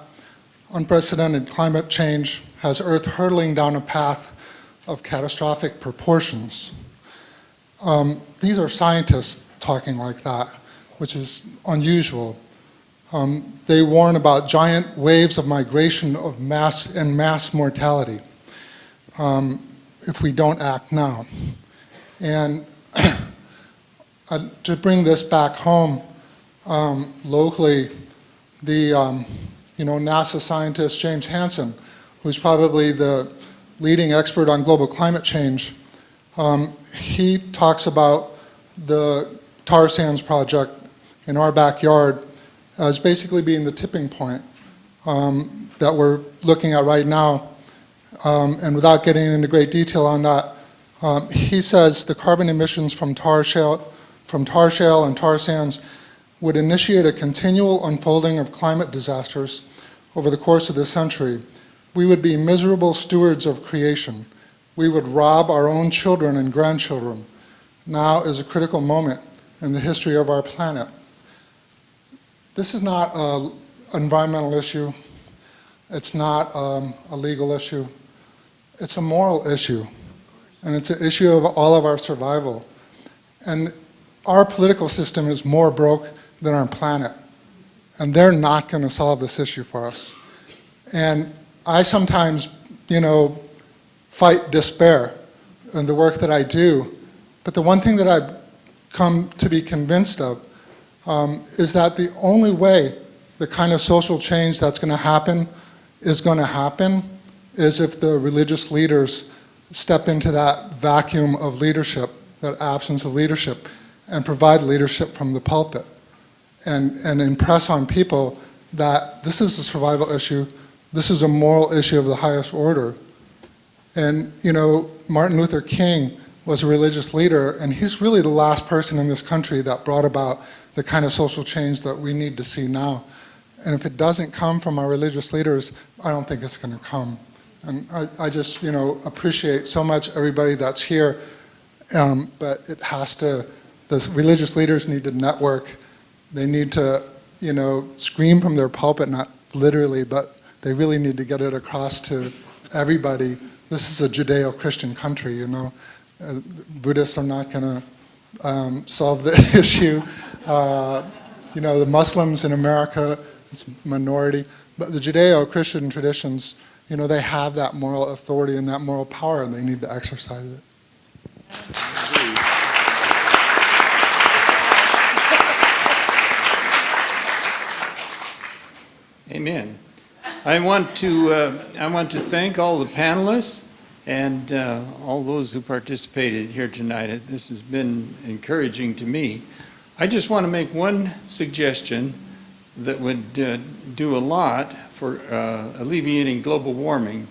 unprecedented climate change has Earth hurtling down a path of catastrophic proportions. These are scientists talking like that, which is unusual. They warn about giant waves of migration of mass mortality if we don't act now. And to bring this back home, locally, the NASA scientist James Hansen, who's probably the leading expert on global climate change, he talks about the tar sands project in our backyard as basically being the tipping point that we're looking at right now. And without getting into great detail on that, he says the carbon emissions from tar shale and tar sands would initiate a continual unfolding of climate disasters over the course of this century. We would be miserable stewards of creation. We would rob our own children and grandchildren. Now is a critical moment in the history of our planet. This is not an environmental issue. It's not a legal issue. It's a moral issue. And it's an issue of all of our survival. And our political system is more broke than our planet. And they're not going to solve this issue for us. And I sometimes, fight despair in the work that I do. But the one thing that I've come to be convinced of is that the only way the kind of social change that's going to happen is if the religious leaders step into that vacuum of leadership, that absence of leadership, and provide leadership from the pulpit and impress on people that this is a survival issue, this is a moral issue of the highest order. And, Martin Luther King was a religious leader, and he's really the last person in this country that brought about the kind of social change that we need to see now. And if it doesn't come from our religious leaders, I don't think it's going to come. And I just, appreciate so much everybody that's here, but it has to, the religious leaders need to network. They need to, scream from their pulpit, not literally, but they really need to get it across to everybody. This is a Judeo-Christian country, Buddhists are not going to solve the issue. The Muslims in America, it's a minority, but the Judeo-Christian traditions, they have that moral authority and that moral power, and they need to exercise it. Amen. I want to thank all the panelists and all those who participated here tonight. This has been encouraging to me. I just want to make one suggestion that would do a lot for alleviating global warming,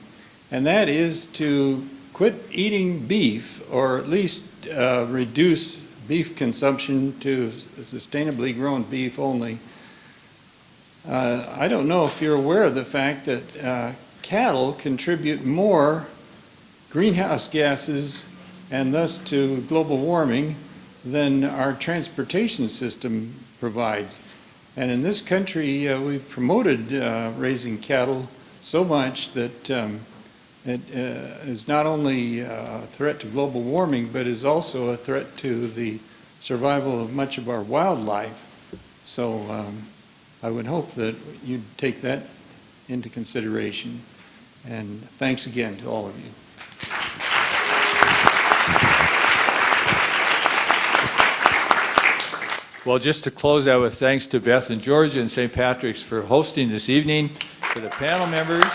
and that is to quit eating beef, or at least reduce beef consumption to sustainably grown beef only. I don't know if you're aware of the fact that cattle contribute more greenhouse gases and thus to global warming than our transportation system provides. And in this country, we've promoted raising cattle so much that it is not only a threat to global warming, but is also a threat to the survival of much of our wildlife. So I would hope that you'd take that into consideration. And thanks again to all of you. Well, just to close out with thanks to Beth and Georgia and St. Patrick's for hosting this evening, for the panel members.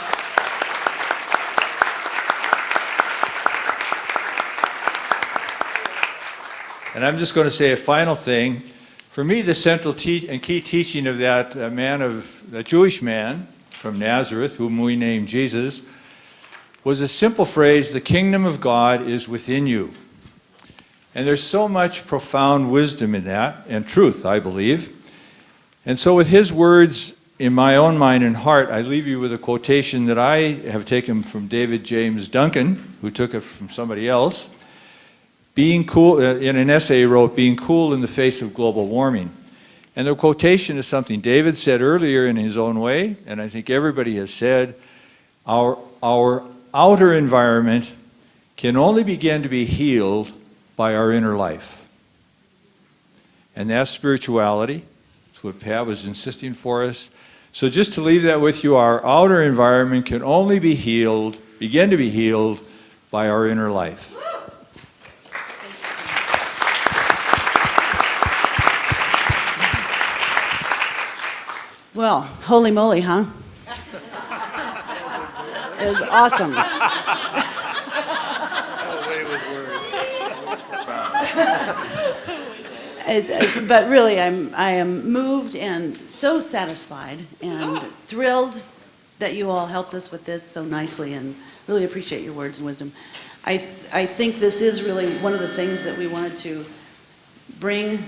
And I'm just going to say a final thing. For me, the central and key teaching of that Jewish man from Nazareth, whom we named Jesus, was a simple phrase, the kingdom of God is within you. And there's so much profound wisdom in that, and truth, I believe. And so with his words in my own mind and heart, I leave you with a quotation that I have taken from David James Duncan, who took it from somebody else. Being cool, in an essay he wrote, being cool in the face of global warming. And the quotation is something David said earlier in his own way, and I think everybody has said, our outer environment can only begin to be healed by our inner life. And that's spirituality. That's what Pat was insisting for us. So just to leave that with you, our outer environment can only be healed, begin to be healed by our inner life. Well, holy moly, huh? It was awesome. But really, I am moved and so satisfied and thrilled that you all helped us with this so nicely, and really appreciate your words and wisdom. I think this is really one of the things that we wanted to bring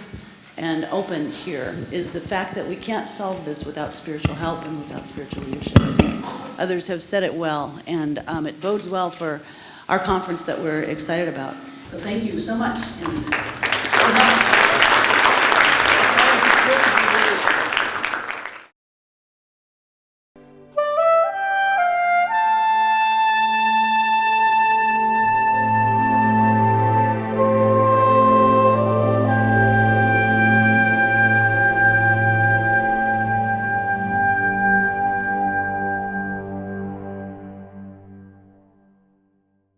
and open here, is the fact that we can't solve this without spiritual help and without spiritual leadership. I think others have said it well, and it bodes well for our conference that we're excited about. So thank you so much. And